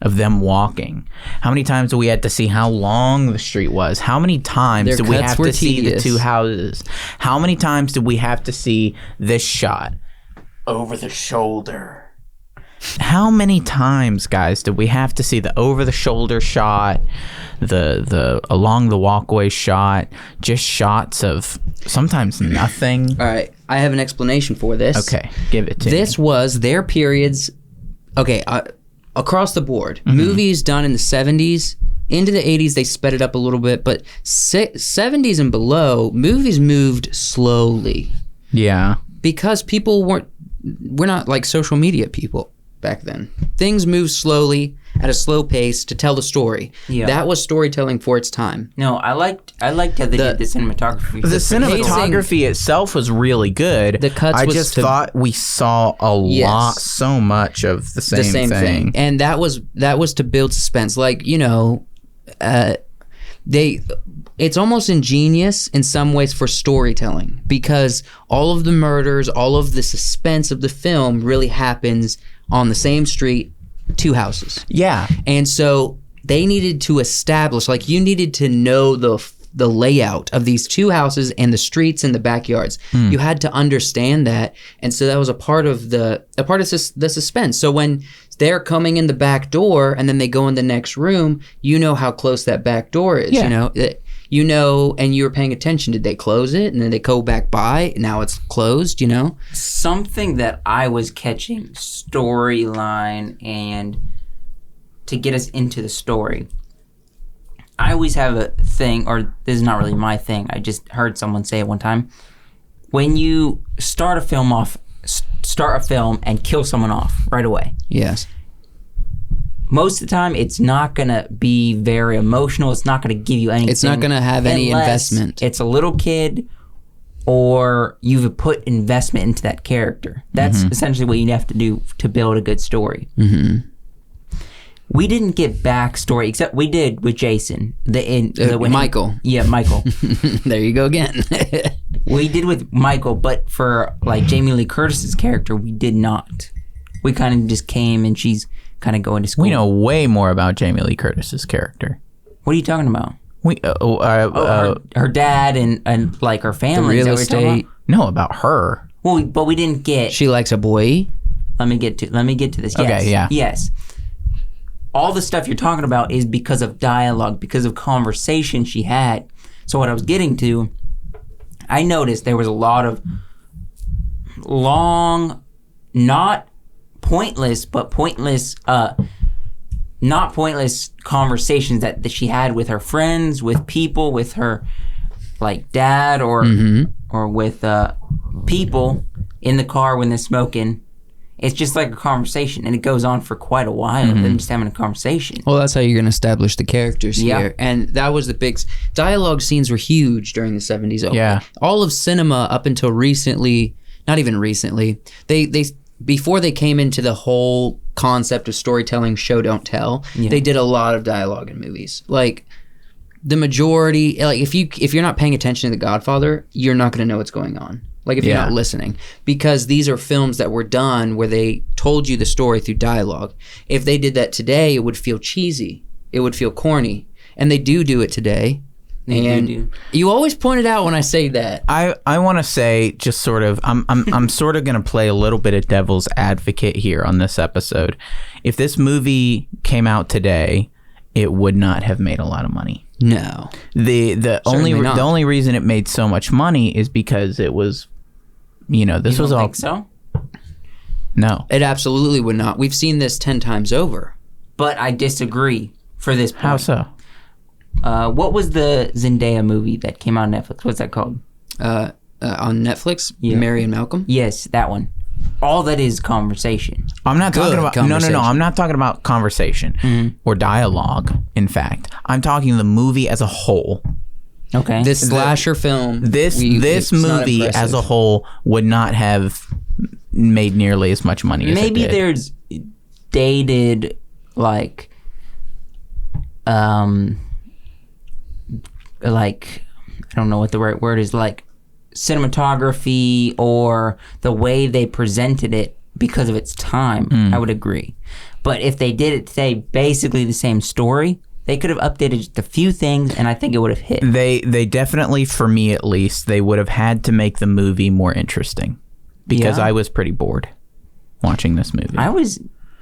of them walking? How many times do we have to see how long the street was? How many times do we have to see the two houses? How many times do we have to see this shot over the shoulder? How many times, guys, do we have to see the over the shoulder shot, the along the walkway shot, just shots of sometimes nothing?
All right, I have an explanation for this.
Okay, give it to me.
This was their periods. Okay, across the board, movies done in the 70s into the 80s, they sped it up a little bit, but 70s and below, movies moved slowly.
Yeah,
because we're not like social media people back then. Things moved slowly at a slow pace to tell the story. Yeah. That was storytelling for its time.
No, I liked how they did the cinematography.
The cinematography itself was really good.
The cuts
I just thought we saw so much of the same thing.
And that was to build suspense. Like, it's almost ingenious in some ways for storytelling, because all of the murders, all of the suspense of the film really happens on the same street, two houses.
Yeah.
And so they needed to establish, like, you needed to know the layout of these two houses and the streets and the backyards. You had to understand that. And so that was a part of the suspense. So when they're coming in the back door and then they go in the next room, you know how close that back door is.
Yeah.
And you were paying attention. Did they close it? And then they go back by. Now it's closed, Something
that I was catching, storyline, and to get us into the story. I always have a thing, or this is not really my thing, I just heard someone say it one time. When you start a film and kill someone off right away.
Yes.
Most of the time, it's not going to be very emotional. It's not going to give you anything.
It's not going to have any investment.
It's a little kid, or you've put investment into that character. That's essentially what you have to do to build a good story.
Mm-hmm.
We didn't get backstory, except we did with Jason.
Michael.
Michael.
There you go again.
We did with Michael, but for like Jamie Lee Curtis's character, we did not. We kind of just came and she's kind of going to school.
We know way more about Jamie Lee Curtis's character.
What are you talking about?
Her
dad and like her family.
The real estate.
No, about her.
Well, but we didn't get.
She likes a boy.
Let me get to this. Yes.
Okay, yeah.
Yes. All the stuff you're talking about is because of dialogue, because of conversation she had. So what I was getting to, I noticed there was a lot of long, not pointless, but not pointless conversations that she had with her friends, with people, with her like dad, or with people in the car when they're smoking. It's just like a conversation, and it goes on for quite a while of them just having a conversation.
Well, that's how you're going to establish the characters here. And that was the big... Dialogue scenes were huge during the 70s.
Yeah.
All of cinema up until recently, not even recently, they before they came into the whole concept of storytelling, show, don't tell, they did a lot of dialogue in movies. Like, the majority... Like, if you're not paying attention to The Godfather, you're not going to know what's going on. Like, if you're not listening. Because these are films that were done where they told you the story through dialogue. If they did that today, it would feel cheesy. It would feel corny. And they do it today. And do. You always point it out when I say that.
I want to say, just sort of, I'm sort of going to play a little bit of devil's advocate here on this episode. If this movie came out today, it would not have made a lot of money.
No.
The only reason it made so much money is because it was... this was all.
Think so?
No.
It absolutely would not. We've seen this 10 times over.
But I disagree for this point.
How so?
What was the Zendaya movie that came out on Netflix? What's that called?
On Netflix, Mary and Malcolm?
Yes, that one. All that is conversation.
I'm not talking about no. I'm not talking about conversation or dialogue. In fact, I'm talking the movie as a whole.
Okay.
This slasher film.
This movie as a whole would not have made nearly as much money.
Maybe
as it did.
there's dated like I don't know what the right word is, like cinematography or the way they presented it because of its time. I would agree. But if they did it today, basically the same story, they could have updated just a few things, and I think it would have hit.
They definitely, for me at least, they would have had to make the movie more interesting because I was pretty bored watching this movie.
I was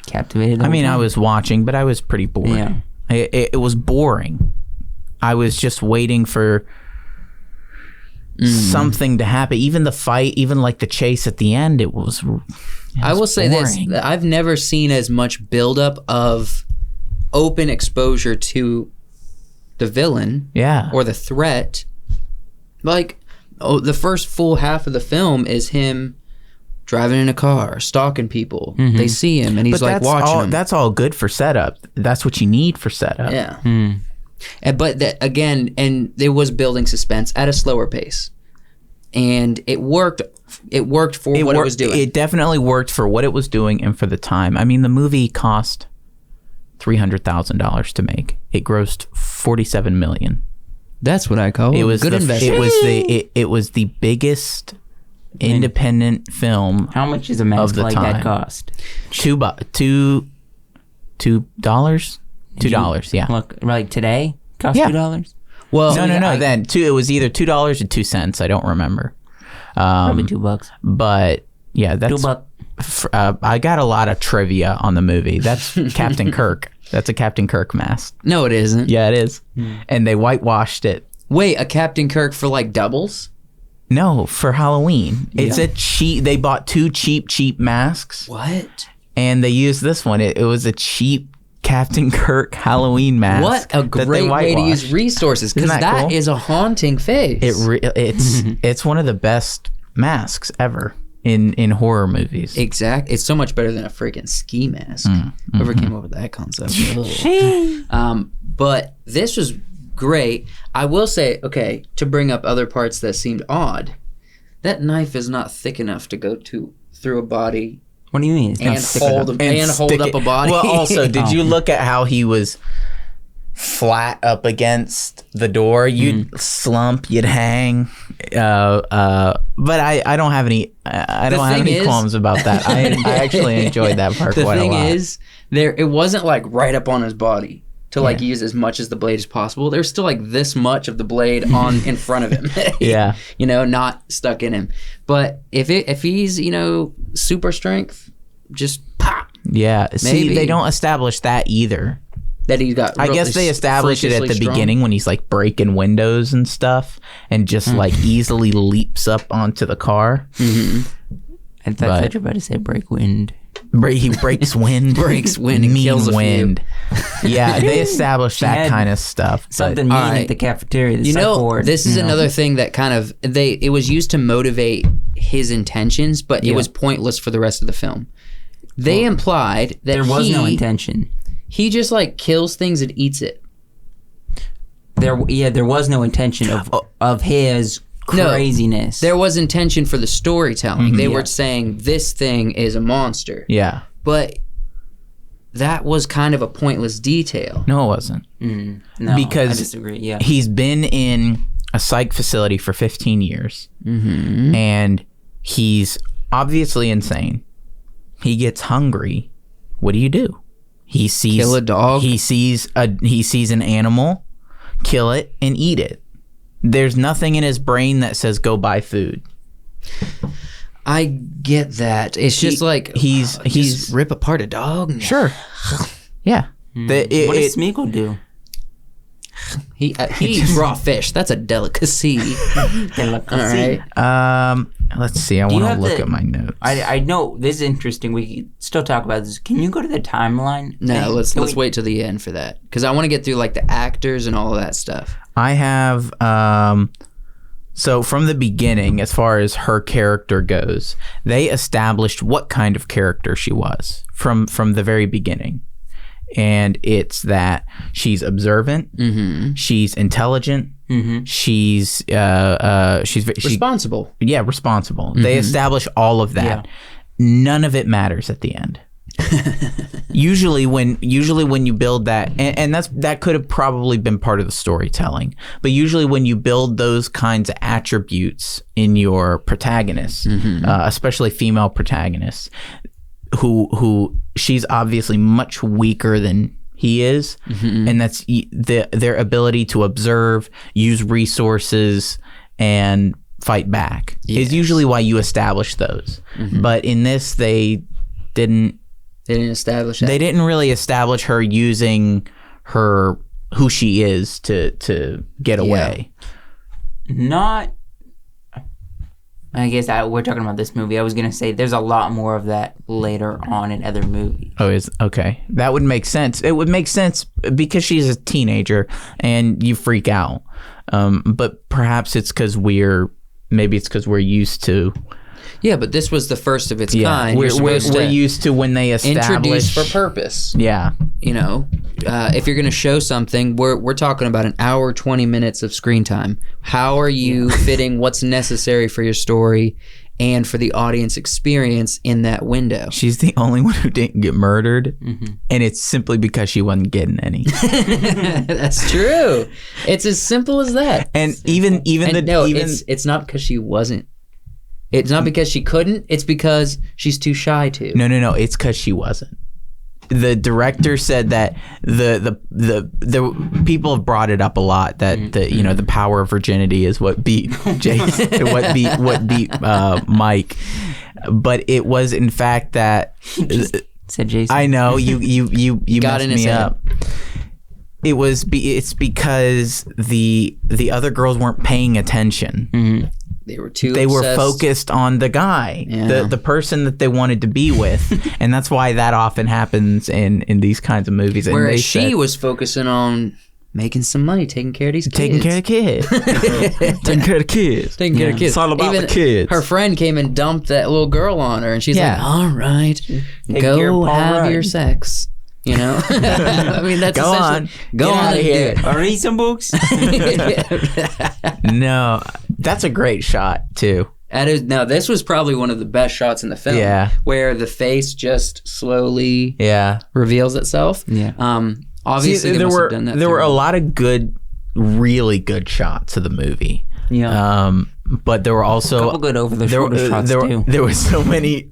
captivated.
I was watching, but I was pretty bored.
Yeah.
It was boring. I was just waiting for something to happen. Even the fight, even like the chase at the end, it was
I will say
boring.
this. I've never seen as much buildup of open exposure to the villain or the threat. Like, the first full half of the film is him driving in a car, stalking people. They see him, and he's like watching them.
That's all good for setup. That's what you need for setup.
Yeah. But again, it was building suspense at a slower pace, and it worked. It worked for what it was doing.
It definitely worked for what it was doing and for the time. I mean, the movie cost $300,000 to make. It grossed $47 million.
That's what I call
it. Was
good investment.
It was the biggest independent film.
How much is a mask like that cost?
$2. $2, yeah.
Look, like today, cost $2.
Well, no. Then it was either $2 or 2 cents. I don't remember.
Probably $2.
But yeah, that's
$2.
I got a lot of trivia on the movie. That's Captain Kirk. That's a Captain Kirk mask.
No, it isn't.
Yeah, it is. And they whitewashed it.
Wait, a Captain Kirk for like doubles?
No, for Halloween. It's a cheap. They bought 2 cheap masks.
What?
And they used this one. It was a cheap Captain Kirk Halloween mask.
What a great way to use resources, because that is a haunting face.
It's one of the best masks ever in horror movies.
Exactly. It's so much better than a freaking ski mask. Whoever came up with that concept. But this was great. I will say, okay, to bring up other parts that seemed odd, that knife is not thick enough to go through a body.
What do you mean?
And hold up a body.
Well, also, did you look at how he was flat up against the door? You'd slump, you'd hang. But I don't have any. I don't have any qualms about that. I actually enjoyed that part quite a lot.
The thing is, it wasn't like right up on his body to like use as much as the blade as possible. There's still like this much of the blade on in front of him.
Yeah,
not stuck in him. But if he's super strength, just pop.
Yeah. See, they don't establish that either.
That he got.
I guess they establish it at the beginning when he's like breaking windows and stuff, and just like easily leaps up onto the car.
I thought you were about to say break wind.
He breaks wind.
Breaks wind and kills wind.
Yeah, they established that kind of stuff.
Something mean at the cafeteria.
This is another thing that kind of it was used to motivate his intentions, but it was pointless for the rest of the film. They implied that
there was no intention.
He just like kills things and eats it.
There was no intention of his craziness.
There was intention for the storytelling. They were saying this thing is a monster.
Yeah.
But that was kind of a pointless detail.
No, it wasn't.
No,
because
I disagree. Yeah.
He's been in a psych facility for 15 years. And he's obviously insane. He gets hungry. What do? He sees
kill a dog.
He sees an animal, kill it and eat it. There's nothing in his brain that says go buy food.
I get that. It's just like
he's
rip apart a dog.
Sure. Yeah.
What does Smeagol do?
He eats raw fish. That's a delicacy. All right.
Let's see. I want to look at my notes.
I know this is interesting. We can still talk about this. Can you go to the timeline?
No, let's wait till the end for that because I want to get through like the actors and all of that stuff.
I have so from the beginning, as far as her character goes, they established what kind of character she was from the very beginning. And it's that she's observant, she's intelligent, she's
responsible.
Responsible. They establish all of that. Yeah. None of it matters at the end. usually when you build that, and that could have probably been part of the storytelling, but usually when you build those kinds of attributes in your protagonists, especially female protagonists, who she's obviously much weaker than he is, and that's their ability to observe, use resources, and fight back is usually why you establish those. But in this, they didn't
establish that.
They didn't really establish her using her who she is to get away.
Not. I guess we're talking about this movie. I was going to say there's a lot more of that later on in other movies.
Oh, okay. That would make sense. It would make sense because she's a teenager and you freak out. But perhaps it's because we're used to.
Yeah, but this was the first of its kind.
We're used to when they establish
introduce for purpose.
Yeah.
If you're going to show something, we're talking about an hour, 20 minutes of screen time. How are you fitting what's necessary for your story and for the audience experience in that window?
She's the only one who didn't get murdered, and it's simply because she wasn't getting any.
That's true. It's as simple as that.
And
it's not because she wasn't. It's not because she couldn't. It's because she's too shy to.
No. It's because she wasn't. The director said that the people have brought it up a lot that the power of virginity is what beat Jason, what beat Mike, but it was in fact that
said Jason.
I know you got messed me up. It's because the other girls weren't paying attention.
They were obsessed.
They were focused on the guy, the person that they wanted to be with, and that's why that often happens in these kinds of movies.
Whereas she was focusing on making some money, taking care of these kids.
Taking care of kids. Taking care of the kids.
Taking care of kids.
It's all about the kids.
Her friend came and dumped that little girl on her, and she's like, all right, go have your sex. I mean, that's
go on
out of here.
Or read some books.
No, that's a great shot too.
Now, this was probably one of the best shots in the film.
Yeah,
where the face just slowly reveals itself.
Yeah.
Obviously, there
were a lot of really good shots of the movie.
Yeah.
But there were also
a couple good over the shoulder shots too.
There were so many,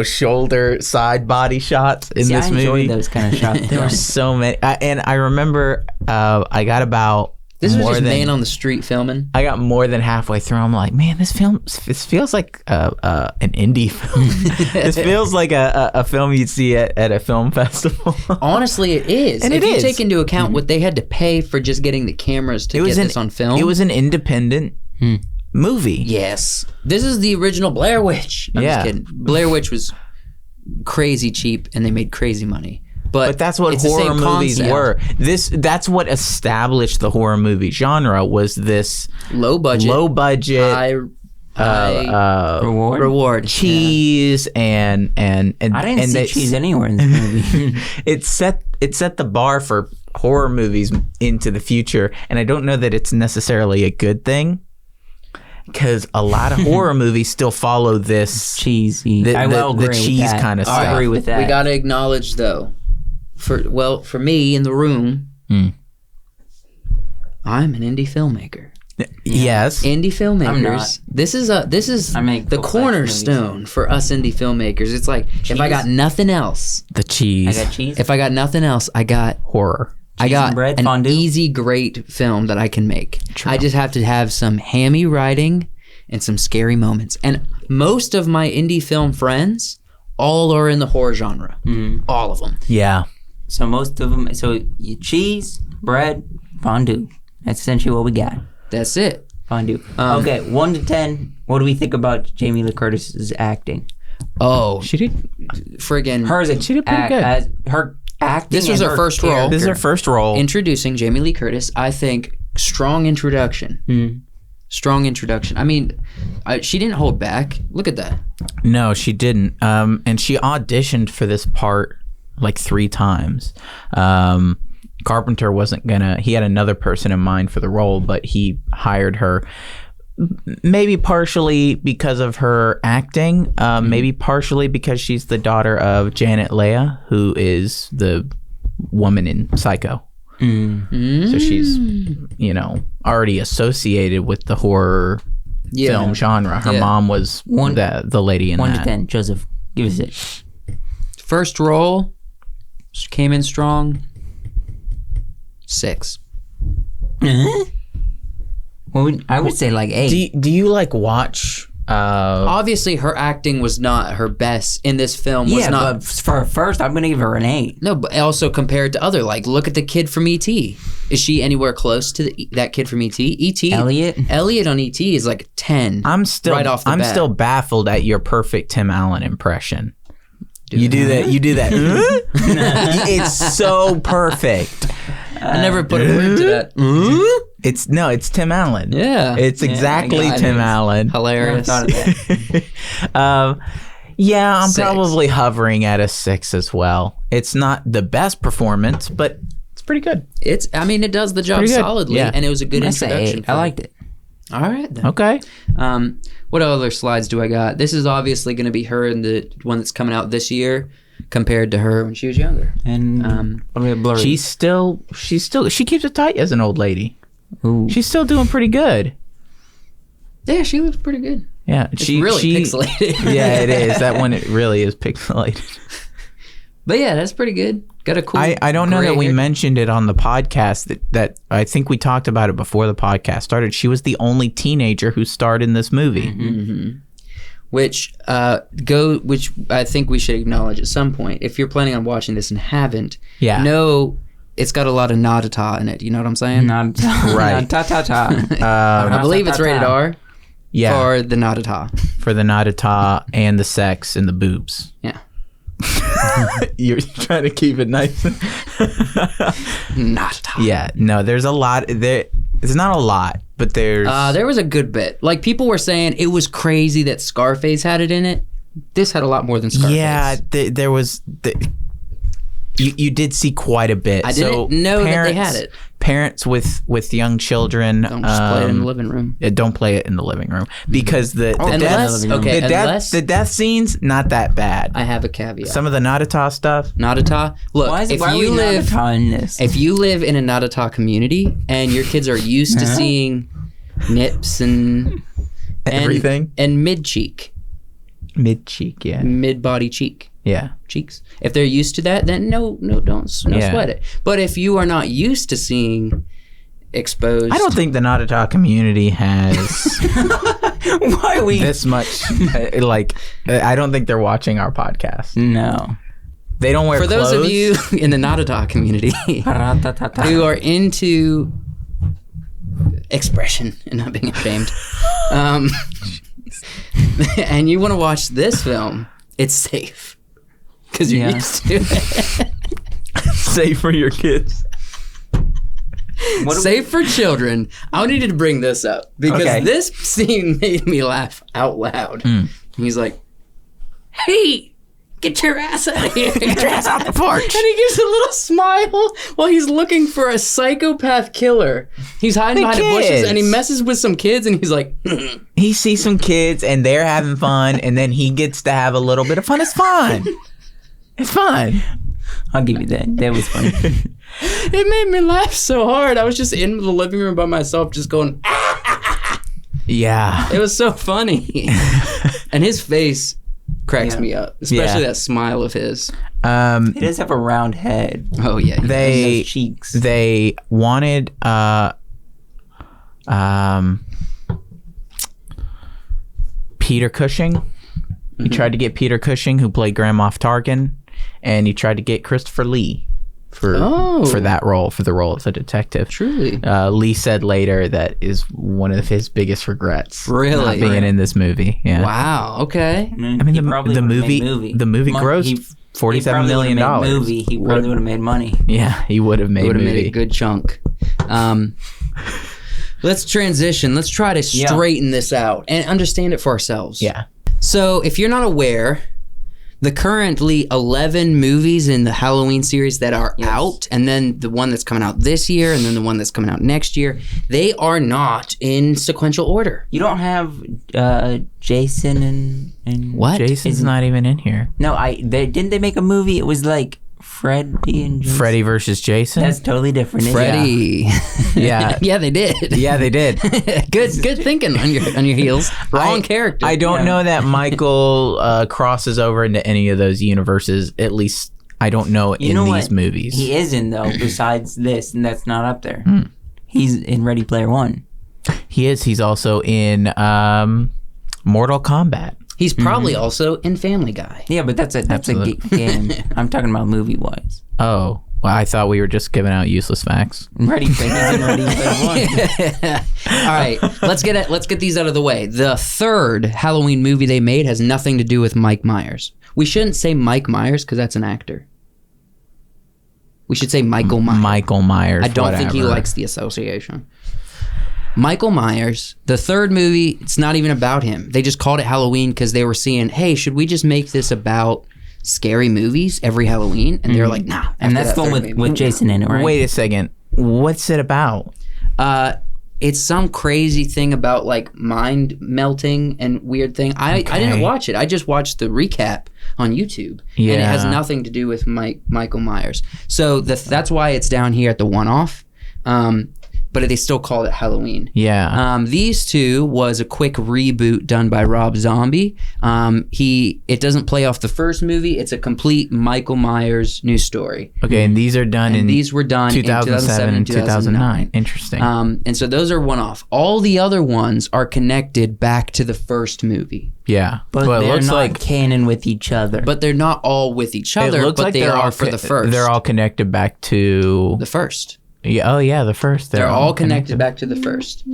shoulder side body shots in this movie.
I enjoyed those kind of shots.
There were so many, and I remember I got about.
This was just man on the street filming.
I got more than halfway through. I'm like, man, this feels like an indie film. This feels like a film you'd see at a film festival.
Honestly, it is. And if you take into account what they had to pay for just getting the cameras to get this on film.
It was an independent movie.
Yes. This is the original Blair Witch. I'm just kidding. Blair Witch was crazy cheap, and they made crazy money. But
that's what horror movies were. That's what established the horror movie genre, was this
low budget, high reward
cheese and
I didn't see cheese anywhere in this movie.
it set the bar for horror movies into the future, and I don't know that it's necessarily a good thing, because a lot of horror movies still follow this
cheesy,
the cheese kind of stuff.
I agree with that.
We got to acknowledge though. For me in the room, I'm an indie filmmaker.
Yes,
indie filmmakers.
I'm not.
This is the cornerstone for us indie filmmakers. It's like cheese. If I got nothing else,
the cheese.
I got cheese.
If I got nothing else, I got
horror.
I got
bread,
an
fondue.
easy, great film that I can make.
True.
I just have to have some hammy writing and some scary moments. And most of my indie film friends, all are in the horror genre. All of them.
Yeah.
So most of them. So cheese, bread, Fondue. That's essentially what we got.
That's it.
Fondue. Okay, 1 to 10. What do we think about Jamie Lee Curtis's acting?
Oh,
She did.
friggin'
She did pretty good.
Her acting.
This was
and
her first role.
This is her first role.
Introducing Jamie Lee Curtis. I think strong introduction. Strong introduction. I mean, she didn't hold back. Look at that.
No, she didn't. And she auditioned for this part like 3 times. Carpenter wasn't gonna. He had another person in mind for the role, but he hired her. Maybe partially because of her acting, maybe partially because she's the daughter of Janet Leigh, who is the woman in Psycho. So she's, already associated with the horror film genre. Her mom was the lady in
1
that.
to 10. Joseph, give us it.
First role, she came in strong. 6.
Well, I would say like 8.
Do you like watch?
Obviously, her acting was not her best in this film.
But for first, I'm gonna give her an 8.
No, but also compared to other, like, look at the kid from E.T. Is she anywhere close to that kid from E.T.? E.T. Elliot on E.T. is like 10.
I'm still
right off the bat.
still baffled at your perfect Tim Allen impression. You do that. It's so perfect.
I never put a word to that.
It's Tim Allen.
Yeah.
It's exactly Tim Allen.
Hilarious.
Thought of that.
Yeah, I'm
6.
probably hovering at a 6 as well. It's not the best performance, but it's pretty good.
It does the job solidly, and it was a good introduction.
I liked it.
All right, then.
Okay.
What other slides do I got? This is obviously going to be her in the one that's coming out this year compared to her when she was younger.
And blurry.
She keeps it tight as an old lady.
Ooh.
She's still doing pretty good.
Yeah, she looks pretty good.
Yeah,
It's really pixelated.
Yeah, it is. That one, it really is pixelated.
But yeah, that's pretty good. Got a cool.
I don't know that we
hair.
mentioned it on the podcast that I think we talked about it before the podcast started. She was the only teenager who starred in this movie.
Mm-hmm. Which I think we should acknowledge at some point. If you're planning on watching this and haven't, know it's got a lot of Nadata in it. You know what I'm saying?
Right.
I believe it's rated R.
Yeah.
For the Nadata.
For the Nadata and the sex and the boobs.
Yeah.
You're trying to keep it nice.
Nadata.
Yeah. No, there's a lot. It's not a lot, but there's...
there was a good bit. Like, people were saying it was crazy that Scarface had it in it. This had a lot more than Scarface.
Yeah, there was... You did see quite a bit.
I didn't know that they had it.
Parents with young children...
Don't just play it in the living room.
Don't play it in the living room. Because the death scenes, not that bad.
I have a caveat.
Some of the Nadata stuff...
Nadata? Look, if you live in a Nadata community and your kids are used to seeing nips and
everything...
And mid-cheek.
Mid-cheek, yeah.
Mid-body cheek.
Yeah.
Cheeks. If they're used to that, then don't sweat it. But if you are not used to seeing exposed...
I don't think the Nadata community has
Why are we...
this much... I don't think they're watching our podcast.
No.
They don't wear
For
clothes.
those of you in the Nadata community who are into expression and not being ashamed, and you want to watch this film, it's safe. Because you're used to it.
Safe for your kids.
Safe for children. I needed to bring this up because this scene made me laugh out loud. He's like, "Hey, get your ass out of here.
Get your ass off the porch."
And he gives a little smile while he's looking for a psychopath killer. He's hiding behind the bushes and he messes with some kids and he's like...
He sees some kids and they're having fun and then he gets to have a little bit of fun. It's fun. It's fun.
I'll give you that. That was funny.
It made me laugh so hard. I was just in the living room by myself just going...
Yeah.
It was so funny. And his face cracks me up, especially that smile of his.
He does have a round head.
Oh yeah,
those cheeks.
They wanted Peter Cushing. He tried to get Peter Cushing, who played Grand Moff Tarkin, and he tried to get Christopher Lee, for that role, for the role as a detective.
Truly.
Lee said later that is one of his biggest regrets.
Really?
Not being in this movie. Yeah.
Wow. Okay.
I mean, the movie grossed $47 million.
He probably would have made money.
Yeah, he would have made
a good chunk. Let's transition. Let's try to straighten this out and understand it for ourselves.
Yeah.
So if you're not aware, the currently 11 movies in the Halloween series that are out, and then the one that's coming out this year, and then the one that's coming out next year, they are not in sequential order.
You don't have Jason and
what?
Jason's not even in here.
No, didn't they make a movie? It was like Freddy and Jason.
Freddy versus Jason.
That's totally different.
Freddy.
Yeah.
Yeah, they did.
Yeah, they did.
Good thinking on your heels. Wrong character.
I don't know that Michael crosses over into any of those universes. At least I don't know these movies.
He is in though. Besides this, and that's not up there. He's in Ready Player One.
He is. He's also in Mortal Kombat.
He's probably also in Family Guy.
Yeah, but that's a game. I'm talking about movie wise.
Oh, well, I thought we were just giving out useless facts.
Ready Player One.
All right, let's get these out of the way. The third Halloween movie they made has nothing to do with Mike Myers. We shouldn't say Mike Myers because that's an actor. We should say Michael Myers.
Michael Myers.
I don't think he likes the association. Michael Myers, the third movie, it's not even about him. They just called it Halloween because they were seeing, hey, should we just make this about scary movies every Halloween? And they were like, nah.
And that's the one with Jason in it, right?
Wait a second. What's it about?
It's some crazy thing about like mind melting and weird thing. I didn't watch it. I just watched the recap on YouTube. Yeah. And it has nothing to do with Michael Myers. So that's why it's down here at the one-off. But they still called it Halloween.
Yeah.
These two was a quick reboot done by Rob Zombie. It doesn't play off the first movie. It's a complete Michael Myers new story.
Okay, and these are done
these were done in 2007 and 2009.
Interesting.
And so those are one-off. All the other ones are connected back to the first movie.
Yeah.
But
well,
they're
it looks
not
like
canon with each other.
But they're not all with each other, but
like
they are for the first.
They're all connected back to
the first.
Yeah. Oh, yeah. The first.
They're all connected back to the first.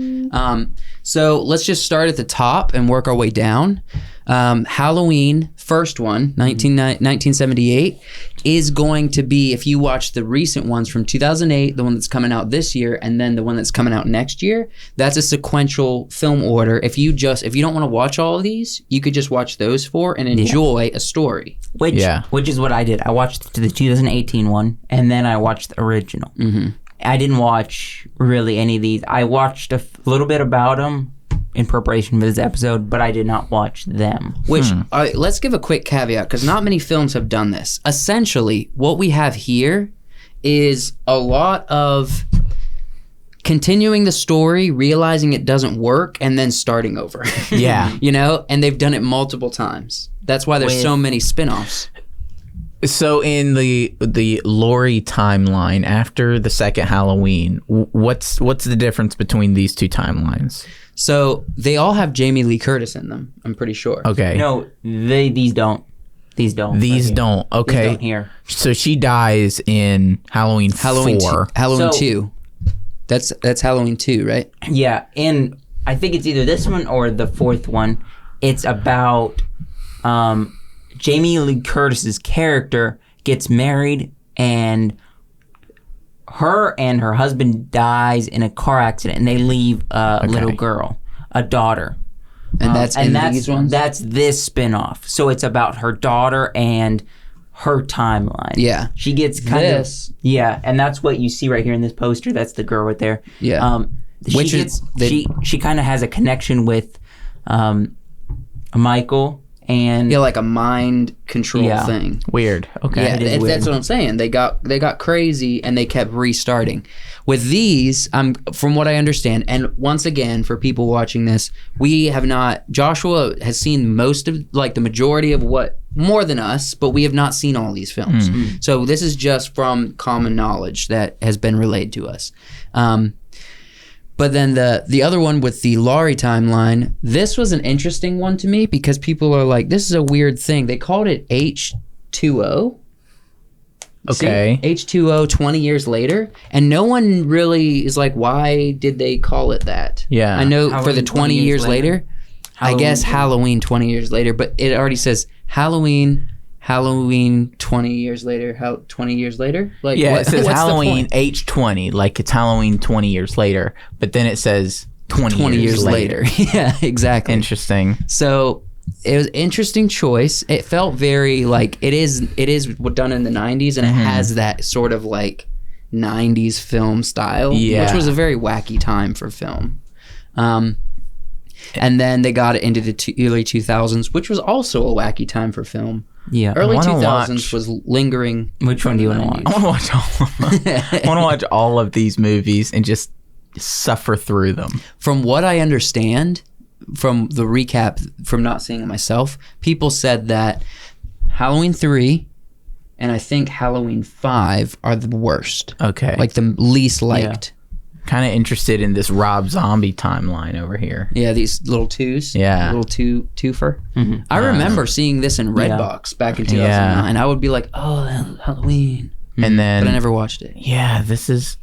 So let's just start at the top and work our way down. Halloween, first one, 1978, is going to be, if you watch the recent ones from 2008, the one that's coming out this year, and then the one that's coming out next year, that's a sequential film order. If you don't want to watch all of these, you could just watch those four and enjoy a story.
Which is what I did. I watched the 2018 one, and then I watched the original. Mm-hmm. I didn't watch really any of these. I watched a little bit about them in preparation for this episode, but I did not watch them.
Let's give a quick caveat, because not many films have done this. Essentially, what we have here is a lot of continuing the story, realizing it doesn't work, and then starting over.
Yeah.
And they've done it multiple times. That's why there's so many spin-offs.
So in the Laurie timeline after the second Halloween, what's the difference between these two timelines?
So they all have Jamie Lee Curtis in them, I'm pretty sure.
Okay.
No, these don't. These don't.
These don't. Okay.
These don't here.
So she dies in Halloween 4.
Halloween 2. That's Halloween 2, right?
Yeah, and I think it's either this one or the fourth one. It's about Jamie Lee Curtis's character gets married, and her husband dies in a car accident, and they leave a little girl, a daughter.
And that's these ones?
That's this spinoff. So it's about her daughter and her timeline.
Yeah.
She gets yeah, and that's what you see right here in this poster. That's the girl right there.
Yeah.
She kind of has a connection with Michael. And
like a mind control thing.
Weird. Okay.
Yeah, that's what I'm saying. They got crazy and they kept restarting. With these, from what I understand, and once again, for people watching this, Joshua has seen most of, like the majority of more than us, but we have not seen all these films. Mm-hmm. So this is just from common knowledge that has been relayed to us. But then the other one with the Laurie timeline, this was an interesting one to me because people are like, this is a weird thing. They called it H2O.
Okay.
See? H2O 20 years later, and no one really is like, why did they call it that?
Yeah.
I know
Halloween
for the 20 years later, I guess Halloween 20 years later, but it already says Halloween 20 years later. 20 years later? Like,
Yeah,
what,
it says
what's
Halloween H20, like it's Halloween 20 years later, but then it says 20 years later.
Yeah, exactly.
Interesting.
So it was an interesting choice. It felt very like it is done in the 90s, and it has that sort of like 90s film style, which was a very wacky time for film. And then they got it into the early 2000s, which was also a wacky time for film.
Yeah.
Early 2000s was lingering.
Which one do you want to watch?
I want to watch all of them. I want to watch all of these movies and just suffer through them.
From what I understand, from the recap, from not seeing it myself, people said that Halloween 3 and I think Halloween 5 are the worst.
Okay.
Like the least liked.
Kind of interested in this Rob Zombie timeline over here.
Yeah, these little twos.
Yeah.
Little twofer. Mm-hmm. I remember seeing this in Redbox back in 2009. I would be like, oh, Halloween.
And then,
but I never watched it.
Yeah, this is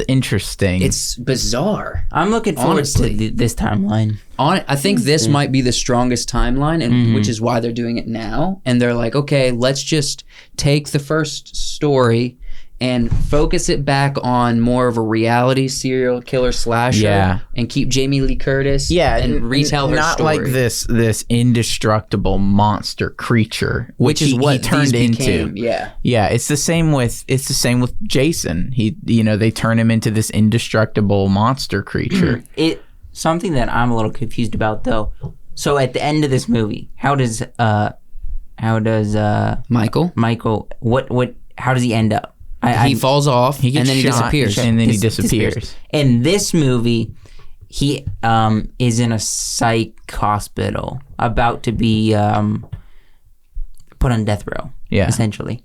interesting.
It's bizarre.
I'm looking forward to this timeline.
I think this might be the strongest timeline, and which is why they're doing it now. And they're like, okay, let's just take the first story and focus it back on more of a reality serial killer slasher, and keep Jamie Lee Curtis, and retell her
not
story.
Not like this indestructible monster creature, which is what he turned into. Yeah, it's the same with Jason. They turn him into this indestructible monster creature.
Something that I'm a little confused about though. So at the end of this movie, how does
Michael
how does he end up?
He falls off, and then he disappears.
And then he disappears.
In this movie, he is in a psych hospital, about to be put on death row, essentially.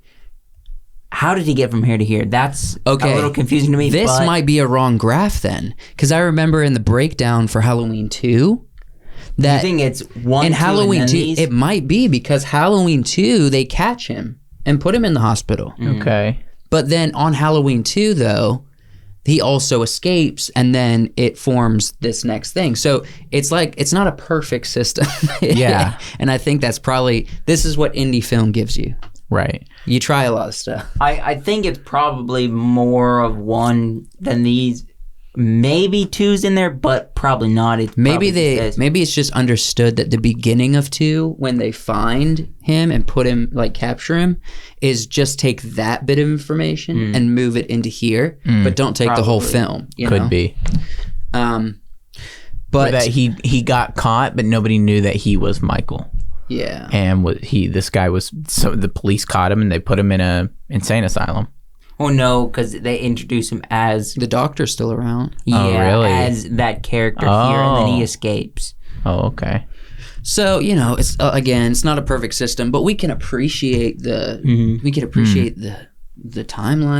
How did he get from here to here? That's a little confusing to me.
This might be a wrong graph then, because I remember in the breakdown for Halloween 2, that
you think it's 1,
in
2,
Halloween
and
2,
these?
it might be because Halloween 2, they catch him and put him in the hospital.
Okay.
But then on Halloween 2, though, he also escapes, and then it forms this next thing. So it's like, it's not a perfect system.
Yeah.
And I think that's probably, this is what indie film gives you.
Right.
You try a lot of stuff.
I think it's probably more of one than these. Maybe 2's in there, but probably not.
Maybe it's just understood that the beginning of 2, when they find him and put him, like capture him, is just take that bit of information and move it into here, but don't take the whole film.
Could be.
But
or that he got caught, but nobody knew that he was Michael.
Yeah.
And so the police caught him and they put him in a insane asylum.
Oh no, because they introduce him as
the doctor's still around.
Really?
As that character here, and then he escapes.
Oh, okay.
So it's again, it's not a perfect system, but we can appreciate the timeline.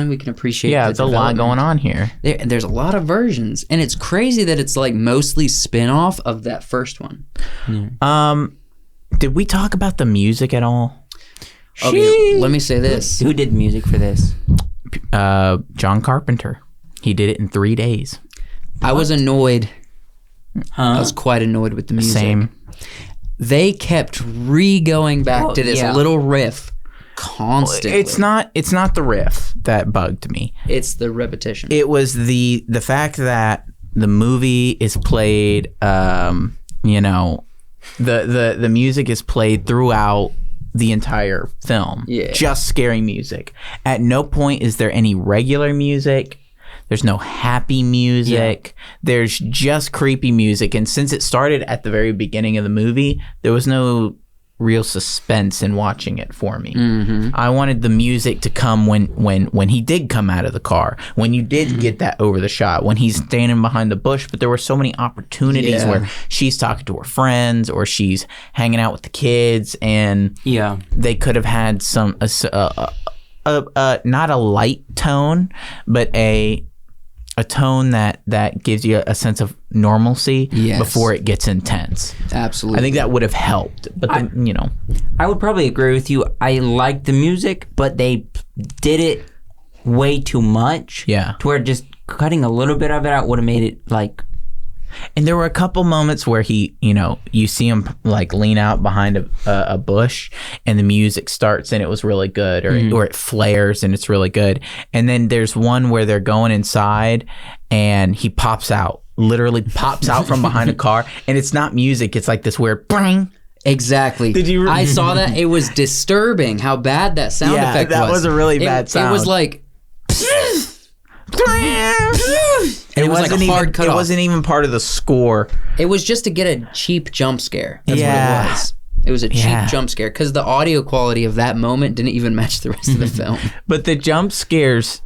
We can appreciate
there's a lot going on here.
There's a lot of versions, and it's crazy that it's like mostly spin-off of that first one.
Did we talk about the music at all?
Okay, let me say this.
Who did music for this?
John Carpenter. He did it in 3 days.
I was annoyed. I was quite annoyed with the music.
Same.
They kept going back to this little riff constantly.
It's not the riff that bugged me.
It's the repetition.
It was the fact that the movie is played. The music is played throughout the entire film. Yeah. Just scary music. At no point is there any regular music. There's no happy music. There's just creepy music. And since it started at the very beginning of the movie, there was no real suspense in watching it for me. I wanted the music to come when he did come out of the car, when you did get that over the shot, when he's standing behind the bush. But there were so many opportunities where she's talking to her friends or she's hanging out with the kids, and they could have had some not a light tone, but a tone that gives you a sense of normalcy before it gets intense.
Absolutely.
I think that would have helped. But
I would probably agree with you. I like the music, but they did it way too much.
Yeah.
To where just cutting a little bit of it out would have made it like.
And there were a couple moments where he, you know, you see him like lean out behind a bush and the music starts and it was really good, or it flares and it's really good. And then there's one where they're going inside and he literally pops out from behind a car, and it's not music. It's like this weird bang.
Exactly. I saw that. It was disturbing how bad that sound effect was.
That was a really bad sound.
It was like...
It wasn't even part of the score.
It was just to get a cheap jump scare. That's what it was. It was a cheap jump scare because the audio quality of that moment didn't even match the rest of the film.
But the jump scares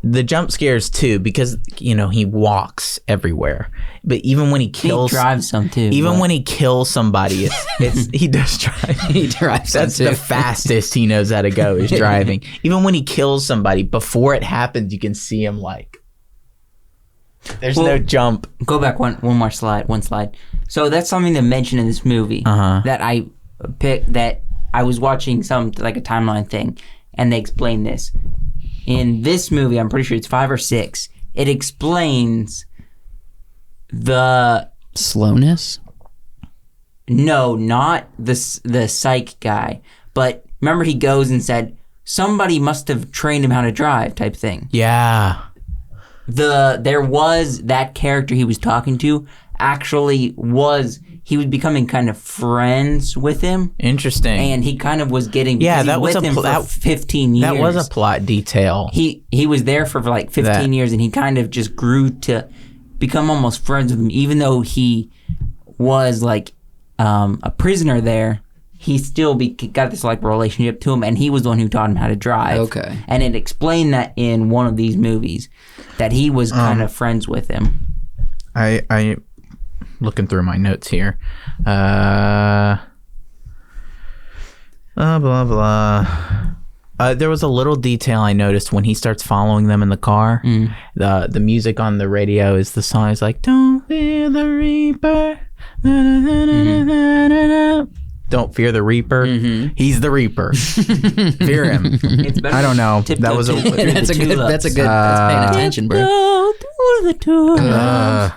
too, because you know he walks everywhere. But even when he
drives some too.
Even when he kills somebody, he does drive.
He drives.
That's the fastest he knows how to go is driving. Even when he kills somebody, before it happens, you can see him like. There's no jump.
Go back one slide. So that's something they mentioned in this movie that I picked. That I was watching some like a timeline thing, and they explained this. In this movie, I'm pretty sure it's 5 or 6. It explains the
slowness.
No, not the psych guy. But remember, he goes and said somebody must have trained him how to drive, type thing.
Yeah.
There was that character he was talking to he was becoming kind of friends with him.
Interesting.
And he kind of was getting
that was
with him for 15 years.
That was a plot detail.
He was there for like 15 years, and he kind of just grew to become almost friends with him, even though he was like a prisoner there. He still got this like relationship to him, and he was the one who taught him how to drive.
Okay.
And it explained that in one of these movies that he was kind of friends with him.
I looking through my notes here. Blah blah. There was a little detail I noticed when he starts following them in the car. The music on the radio is the song is like, "Don't fear the Reaper." Don't fear the Reaper. He's the Reaper. Fear him. I don't know. That was
that's good. That's paying attention, bro.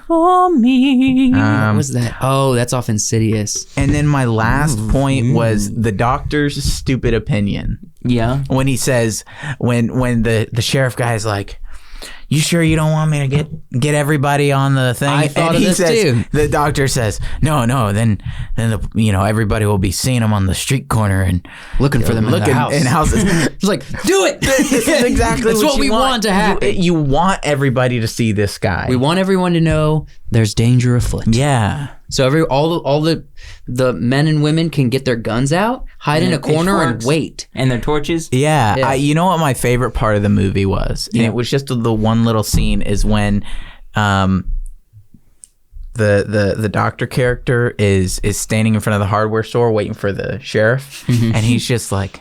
For me.
What was that? Oh, that's off Insidious.
And then my last point was the doctor's stupid opinion.
Yeah.
When he says, when the sheriff guy is like, "You sure you don't want me to get everybody on the thing?"
I thought of this too.
The doctor says, "No, then everybody will be seeing him on the street corner and
looking for them in the house."
In houses.
It's like, do it.
This is exactly
what we want to happen.
You want everybody to see this guy.
We want everyone to know there's danger afoot.
Yeah.
So all the men and women can get their guns out, hide in a corner, and wait.
And their torches.
Yeah. You know what my favorite part of the movie was? And it was just the one little scene is when the doctor character is standing in front of the hardware store waiting for the sheriff, and he's just like,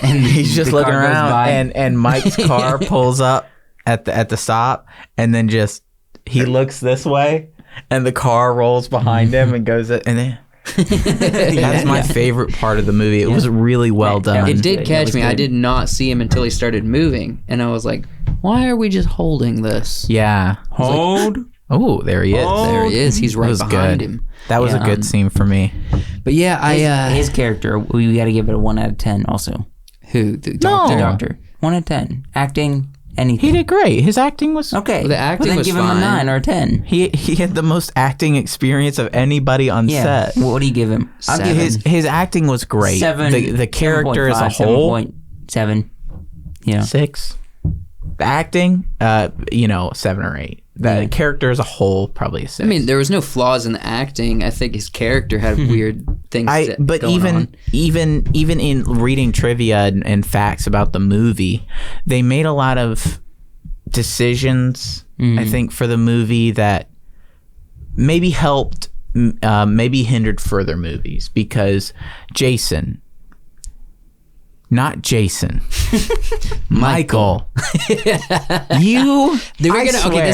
and he's just looking around, and Mike's car pulls up at the stop, and then just he looks this way. And the car rolls behind him and goes, and then that's my favorite part of the movie. It was really well done.
It did catch me. I did not see him until he started moving, and I was like, "Why are we just holding this?"
Yeah,
hold.
Oh, there he is.
There he is. He's right behind him.
That was a good scene for me.
But yeah,
his character. We got to give it a 1 out of 10. Also,
who the doctor?
The doctor. 1 out of 10. Acting. Anything.
He did great. His acting was
okay.
The acting was
give
fine.
Him a 9 or a 10.
He had the most acting experience of anybody on set.
What do you give him?
I'll give
his acting was great.
7.
The character
7.5,
as a whole
7.7. Yeah.
6. The acting, 7 or 8. The character as a whole, probably a 6.
I mean, there was no flaws in the acting. I think his character had weird things.
But even in reading trivia and facts about the movie, they made a lot of decisions. I think for the movie that maybe helped, maybe hindered further movies because Jason. Not Jason. Michael. This
is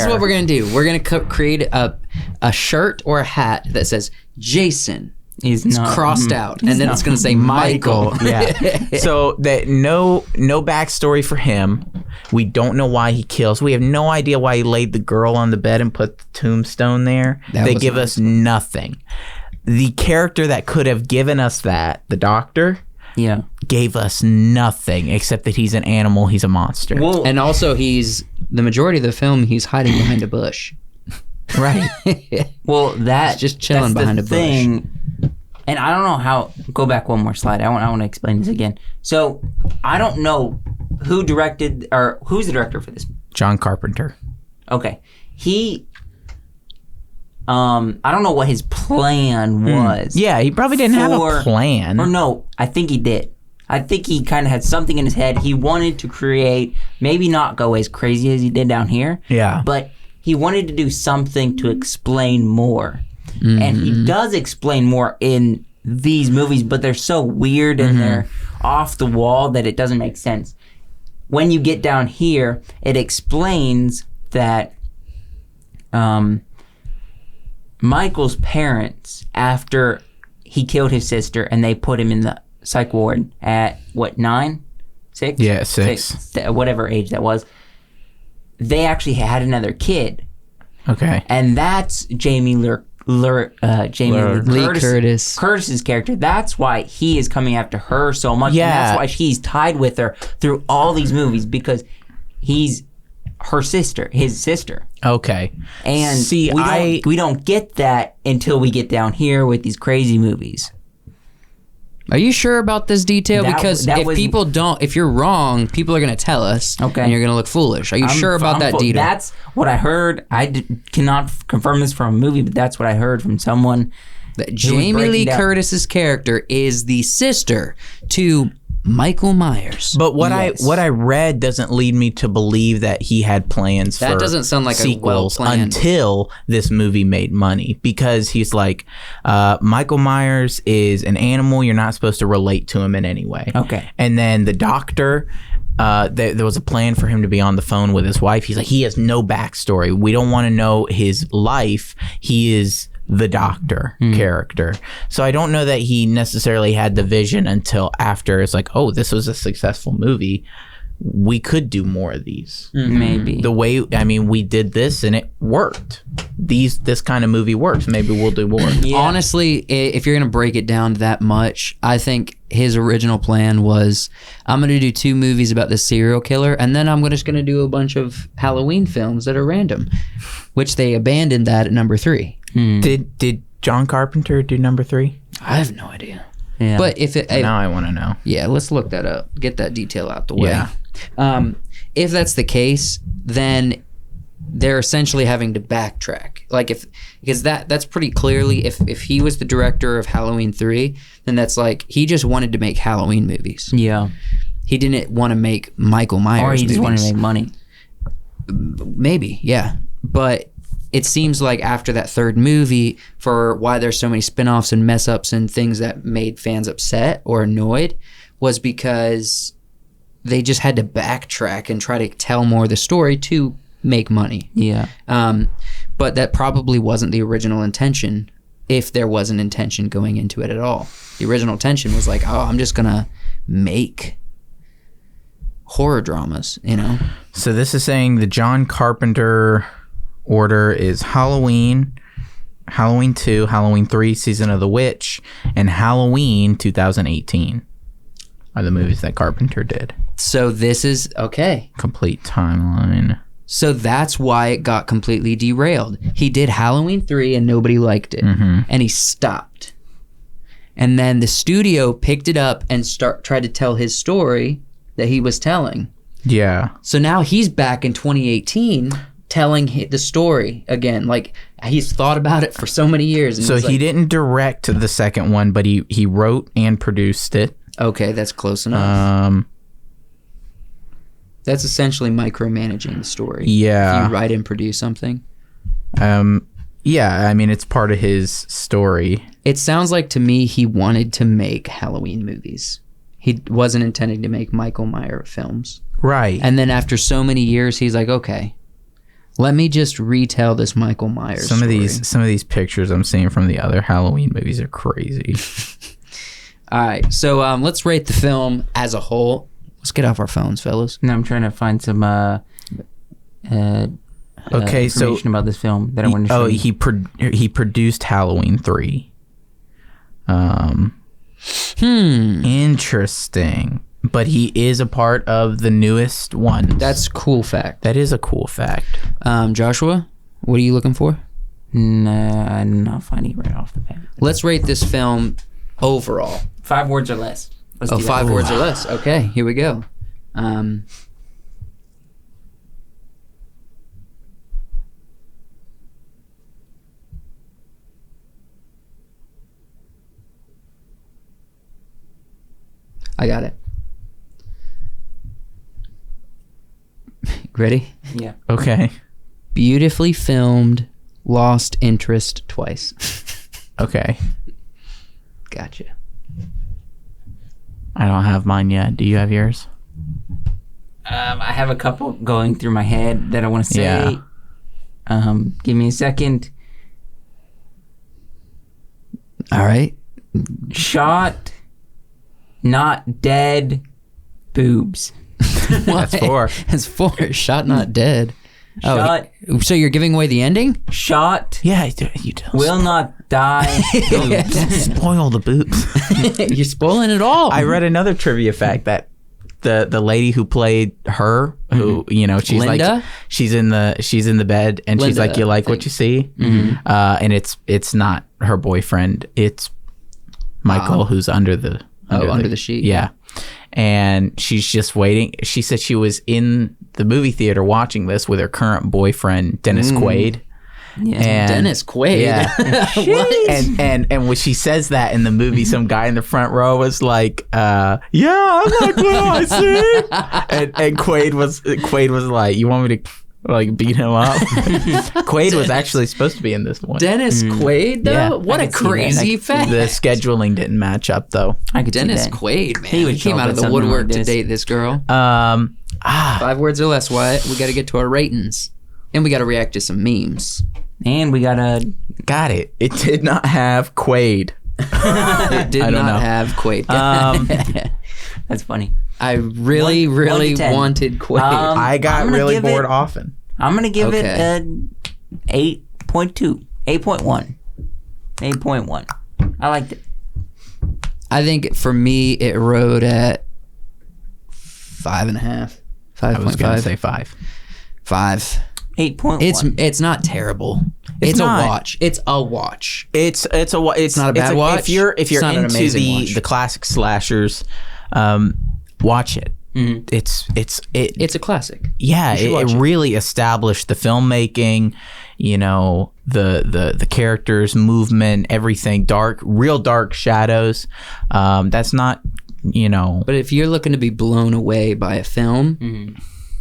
what we're gonna do. We're gonna create a shirt or a hat that says Jason.
Is
It's
not
crossed out, and then it's going to say Michael.
Yeah. So that no backstory for him. We don't know why he kills. We have no idea why he laid the girl on the bed and put the tombstone there. They give us nothing. The character that could have given us that, the doctor, gave us nothing except that he's an animal. He's a monster.
Well, and also the majority of the film, he's hiding behind a bush.
Right.
Well, that's
just chilling behind a bush.
And I don't know how. Go back one more slide. I want to explain this again. So I don't know who directed or who's the director for this.
John Carpenter.
Okay, he. I don't know what his plan was.
Yeah, he probably didn't have a plan.
Or no, I think he did. I think he kind of had something in his head. He wanted to create, maybe not go as crazy as he did down here.
Yeah.
But he wanted to do something to explain more. Mm-hmm. And he does explain more in these movies, but they're so weird and they're off the wall that it doesn't make sense. When you get down here, it explains that Michael's parents, after he killed his sister and they put him in the psych ward at, what, 9? 6?
Yeah, 6.
Whatever age that was. They actually had another kid.
Okay.
And that's Jamie Lee Curtis. Curtis's character. That's why he is coming after her so much.
Yeah.
And that's why he's tied with her through all these movies, because he's her sister, his sister.
Okay.
And we don't get that until we get down here with these crazy movies.
Are you sure about this detail? Because if you're wrong, people are going to tell us, and you're going to look foolish. Are you sure about that detail?
That's what I heard. Cannot confirm this from a movie, but that's what I heard from someone.
That Jamie Lee Curtis's character is the sister to Michael Myers.
But what I read doesn't lead me to believe that he had plans for
doesn't sound like
sequels
a well-planned
until this movie made money, because he's like, Michael Myers is an animal. You're not supposed to relate to him in any way.
Okay.
And then the doctor, there was a plan for him to be on the phone with his wife. He's like, he has no backstory. We don't want to know his life. He is the doctor character. So I don't know that he necessarily had the vision until after. It's like, oh, this was a successful movie. We could do more of these.
Maybe.
The way, we did this and it worked. This kind of movie works. Maybe we'll do more.
Yeah. Honestly, if you're going to break it down that much, I think his original plan was, I'm going to do 2 movies about this serial killer, and then I'm just going to do a bunch of Halloween films that are random, which they abandoned that at number 3.
Did John Carpenter do number 3?
I have no idea.
Yeah.
But
now I want to know.
Yeah, let's look that up. Get that detail out the way.
Yeah.
If that's the case, then they're essentially having to backtrack. Because that's pretty clearly, if he was the director of Halloween 3, then that's like he just wanted to make Halloween movies.
Yeah.
He didn't want to make Michael Myers movies.
Or he just wanted to make money.
Maybe, yeah. But it seems like after that 3rd movie, for why there's so many spin-offs and mess-ups and things that made fans upset or annoyed, was because they just had to backtrack and try to tell more of the story to make money.
Yeah.
But that probably wasn't the original intention, if there was an intention going into it at all. The original intention was like, oh, I'm just going to make horror dramas,
So this is saying the John Carpenter order is Halloween, Halloween 2, Halloween 3, Season of the Witch, and Halloween 2018 are the movies that Carpenter did.
So this is, okay.
Complete timeline.
So that's why it got completely derailed. He did Halloween 3 and nobody liked it. And he stopped. And then the studio picked it up and tried to tell his story that he was telling.
Yeah.
So now he's back in 2018 telling the story again. Like, he's thought about it for so many years. And
so he didn't direct the second one, but he wrote and produced it.
Okay, that's close enough. That's essentially micromanaging the story.
Yeah.
If you write and produce something.
Yeah, it's part of his story.
It sounds like to me he wanted to make Halloween movies. He wasn't intending to make Michael Myers films.
Right.
And then after so many years, he's like, okay, Let me just retell this Michael Myers story.
Some of these pictures I'm seeing from the other Halloween movies are crazy.
All right, so let's rate the film as a whole. Let's get off our phones, fellas.
No, I'm trying to find some information about this film that I want to show you.
He produced Halloween 3. Interesting. But he is a part of the newest one.
That's a cool fact.
That is a cool fact.
Joshua, what are you looking for?
Nah, I'm not finding it right off the bat.
Let's rate this film overall.
5 words or less. Let's do that.
5 words or less. Okay, here we go. I got it. Ready?
Yeah.
Okay.
Beautifully filmed, lost interest twice.
Okay.
Gotcha.
I don't have mine yet. Do you have yours?
I have a couple going through my head that I want to say.
Yeah.
Give me a second.
All right.
Shot, not dead, boobs.
That's 4.
That's 4. Shot, not dead.
Shot.
Oh, so you're giving away the ending?
Shot.
Yeah, you don't.
Will not die. Boobs.
Don't spoil the boobs.
You're spoiling it all.
I read another trivia fact that the lady who played her, who she's
Linda?
like she's in the bed and she's
Linda,
like, you like what you see, and it's not her boyfriend, it's Michael, who's under the
sheet.
Yeah, and she's just waiting. She said she was in the movie theater watching this with her current boyfriend Dennis Quaid.
Yeah.
And
Dennis Quaid.
Yeah.
What?
And when she says that in the movie, some guy in the front row was like, yeah, I like what I see. And Quaid was like, you want me to like beat him up? Quaid was actually supposed to be in this one.
Dennis Quaid, though?
Yeah.
What
I
a
could see that.
crazy fact.
The scheduling didn't match up though.
I could see
Dennis
that.
Quaid, man.
He would
He
show
came
up
out
at
of the
something
woodwork
like
to
this.
date this girl.
5
5 words or less, Wyatt. We got to get to our ratings. And we got to react to some memes.
And we got a...
Got it. It did not have Quaid.
It did
I don't
not
know.
have Quaid.
That's funny.
I really,
one
really
to 10.
wanted Quaid.
I got
I'm gonna
really
give
bored
it-
often.
I'm going to give
Okay.
it an 8.2. 8.1. 8.1. I liked it.
I think for me, it rode at 5.5.
I was gonna
5.5.
say 5.
5.
8.1.
It's not terrible.
It's
It's
not.
a watch. It's a watch.
It's
not a bad watch.
If you're
It's not an
into
amazing watch.
the classic slashers, watch it. It's
It's a classic.
yeah.
You should
It
watch it.
really established the filmmaking. The characters, movement, everything. Real dark shadows. That's not
But if you're looking to be blown away by a film,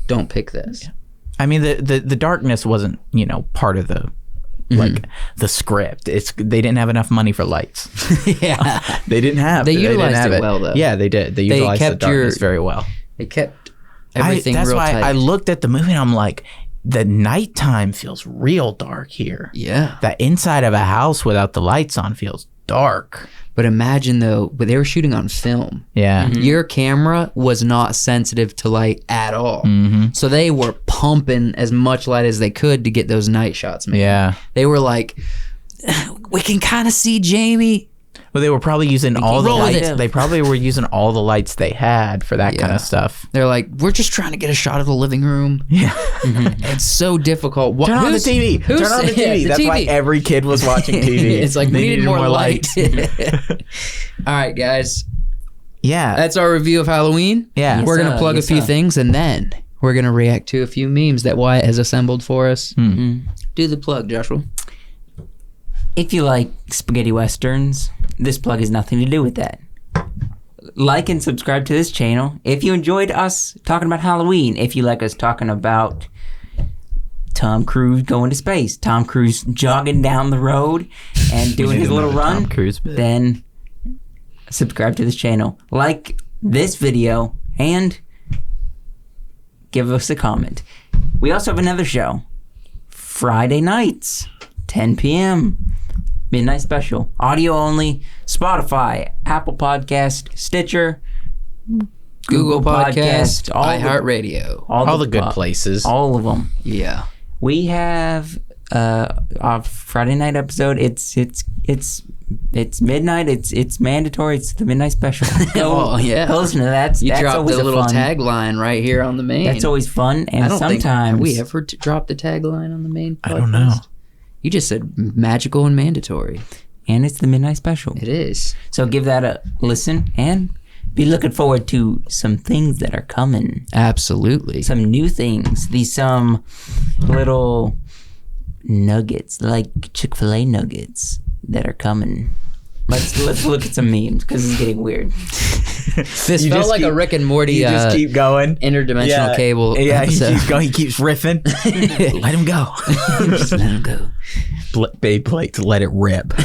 don't pick this.
I mean, the darkness wasn't, part of the like the script. They didn't have enough money for lights.
Yeah.
They didn't have.
They
didn't
utilized
have
it well, though.
Yeah, they did. They utilized the
kept
darkness very well.
They kept everything
That's
real
why
tight.
I looked at the movie and I'm like, the nighttime feels real dark here.
Yeah.
That inside of a house without the lights on feels dark.
But imagine, though, but they were shooting on film.
Yeah.
Your camera was not sensitive to light at all. So they were pumping as much light as they could to get those night shots, man.
Yeah.
They were like, we can kind of see Jamie.
Well, they were probably using all the
roll with
lights.
it.
They probably were using all the lights they had for that kind
Yeah.
of stuff.
They're like, we're just trying to get a shot of the living room.
Yeah.
It's so difficult.
Turn on the TV. Turn on the TV.
Yeah,
That's why every kid was watching TV.
It's like,
They
we need
needed
more light. All right, guys.
Yeah.
That's our review of Halloween.
Yeah.
We're
Yes,
going to plug
yes,
a few
sir.
things, and then we're going to react to a few memes that Wyatt has assembled for us. Do the plug, Joshua.
If you like spaghetti westerns, this plug has nothing to do with that. Like and subscribe to this channel. If you enjoyed us talking about Halloween, if you like us talking about Tom Cruise going to space, Tom Cruise jogging down the road and doing his little run,
Tom Cruise bit.
then subscribe to this channel. Like this video and give us a comment. We also have another show. Friday nights, 10 p.m. Midnight special. Audio only. Spotify, Apple Podcast, Stitcher,
Google Podcast, iHeartRadio.
All the good places.
All of them.
Yeah.
We have our Friday night episode. It's midnight. It's mandatory. It's the midnight special.
Oh yeah.
Listen to that.
You
that's
dropped
always
the little
fun.
tagline right here on the main.
That's always fun. And
I don't think
sometimes
we ever dropped the tagline on the main podcast.
I don't know.
You just said magical and mandatory.
And it's the midnight special.
It is.
So give that a listen and be looking forward to some things that are coming.
Absolutely.
Some new things. Some little nuggets, like Chick-fil-A nuggets that are coming. Let's look at some memes because it's getting weird.
This felt like a Rick and Morty.
You just keep going.
Interdimensional cable.
Yeah, he
episode.
keeps going. He keeps riffing. Let him go.
Just let him go.
Babe plate to let it rip.
All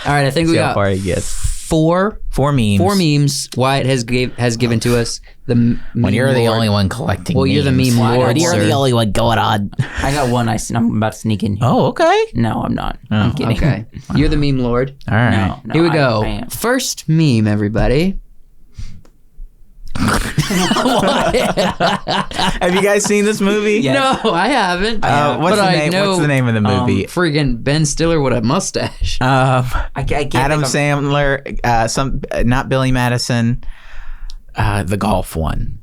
right, I think we got
how far he gets.
Four memes. 4 memes Wyatt has given to us.
When you're the only one collecting memes.
You're the meme lord,
You're
sir.
the only one going on.
I got one. I'm about to sneak in here.
Oh, okay.
No, I'm not. I'm kidding.
Okay. You're the meme lord.
All right.
No,
Here we go.
I am.
First meme, everybody.
Have you guys seen this movie?
Yeah.
No, I haven't.
What's
but
the name?
I know
What's the name of the movie?
friggin' Ben Stiller with a mustache.
I can't
Adam
think of-
Sandler. Not Billy Madison. The golf one.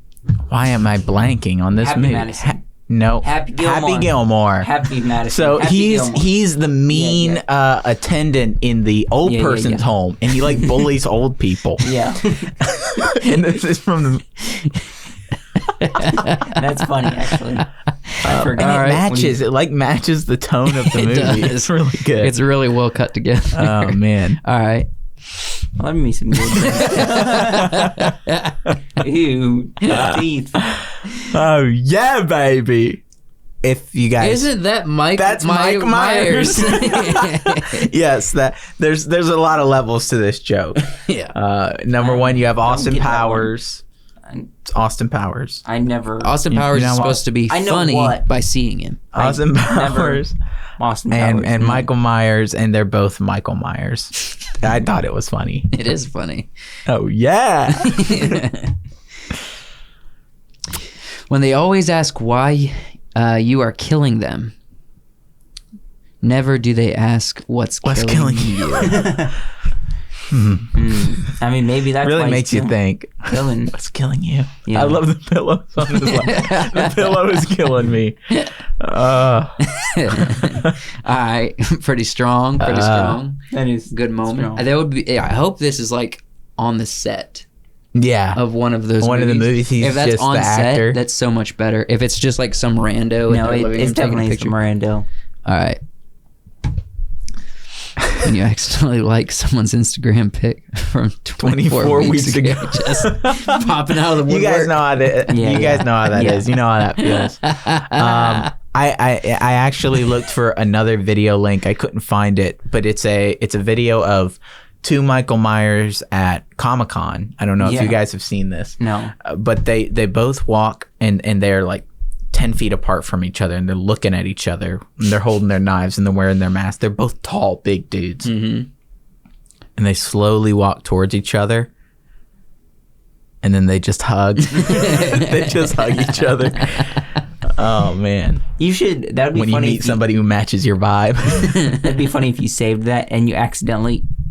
Why am I blanking on this
Happy
movie?
Madison.
No.
Happy Gilmore.
Gilmore.
Happy Madison.
So
Happy Gilmore.
he's the mean attendant in the old
Yeah,
person's
yeah.
home, and he like bullies old people.
Yeah.
And this is from the.
That's funny, actually. I forgot.
And
All right.
it matches the tone of the
It
movie.
does.
It's really good.
It's really well cut together.
Oh man.
All right.
Let me some good. Ew. Teeth.
Oh yeah, baby. If you guys
Isn't that Mike?
That's Mike Myers. Yes, there's a lot of levels to this joke.
Yeah.
Number one, you have Austin
get that
Powers. It's Austin Powers.
I never.
Austin
You
Powers
know
is
what?
supposed to be
I know
funny
what.
by seeing him.
Austin Powers
Austin Powers.
and Michael Myers, and they're both Michael Myers. I thought it was funny.
It is funny.
Oh yeah.
When they always ask why you are killing them, never do they ask what's killing you.
I mean, maybe that's
Really
why
makes you think.
Killing.
What's killing you?
Yeah.
I love the pillows on his lap. The pillow is killing me.
All right, pretty strong.
That is
Good moment.
strong.
That would be. Yeah, I hope this is like on the set
Yeah.
of one of those.
One of the movies, he's
if that's
just
on
the
set,
actor.
that's so much better. If it's just like some rando,
No,
in their living
it's
room taking a
definitely
picture.
some Miranda.
All right. When you accidentally like someone's Instagram pic from 24 weeks ago, just popping out of the woodwork.
You guys know how that.
Yeah,
you guys know how that
yeah.
is. You know how that feels. I actually looked for another video link. I couldn't find it, but it's a video of 2 Michael Myers at Comic-Con. I don't know if
Yeah.
you guys have seen this.
No.
But they both walk and they're like 10 feet apart from each other, and they're looking at each other, and they're holding their knives, and they're wearing their masks. They're both tall, big dudes.
Mm-hmm.
And they slowly walk towards each other, and then they just hug. They just hug each other. Oh man!
You should. That would be
When you
funny.
meet somebody who matches your vibe.
That'd be funny if you saved that and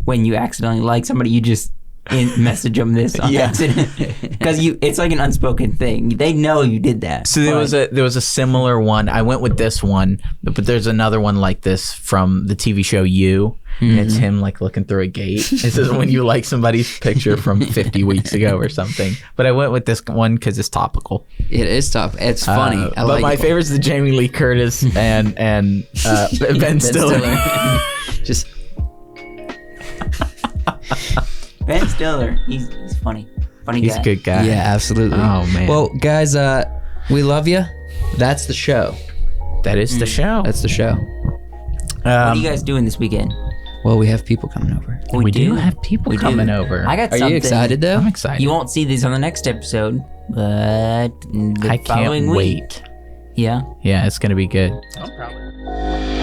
when you accidentally like somebody, you just message them this on
Yeah.
accident, because it's like an unspoken thing. They know you did that.
So there was a similar one. I went with this one, but there's another one like this from the TV show You. And it's him like looking through a gate. It says when you like somebody's picture from 50 weeks ago or something. But I went with this one because it's topical.
It is tough. It's funny. I
But
like
my
it.
favorite is the Jamie Lee Curtis and Ben Stiller.
Just
Ben Stiller, he's funny guy.
He's a good guy.
yeah, absolutely.
Oh, man.
Well, guys, we love you. That's the show.
That is the show.
That's the show.
What are you guys doing this weekend?
Well, we have people coming over.
we do have people coming over.
I got
Are
something.
you excited though?
I'm excited.
You won't see these on the next episode, but the
I
following
can't
week,
wait.
Yeah.
Yeah, it's gonna be good.
I'm proud.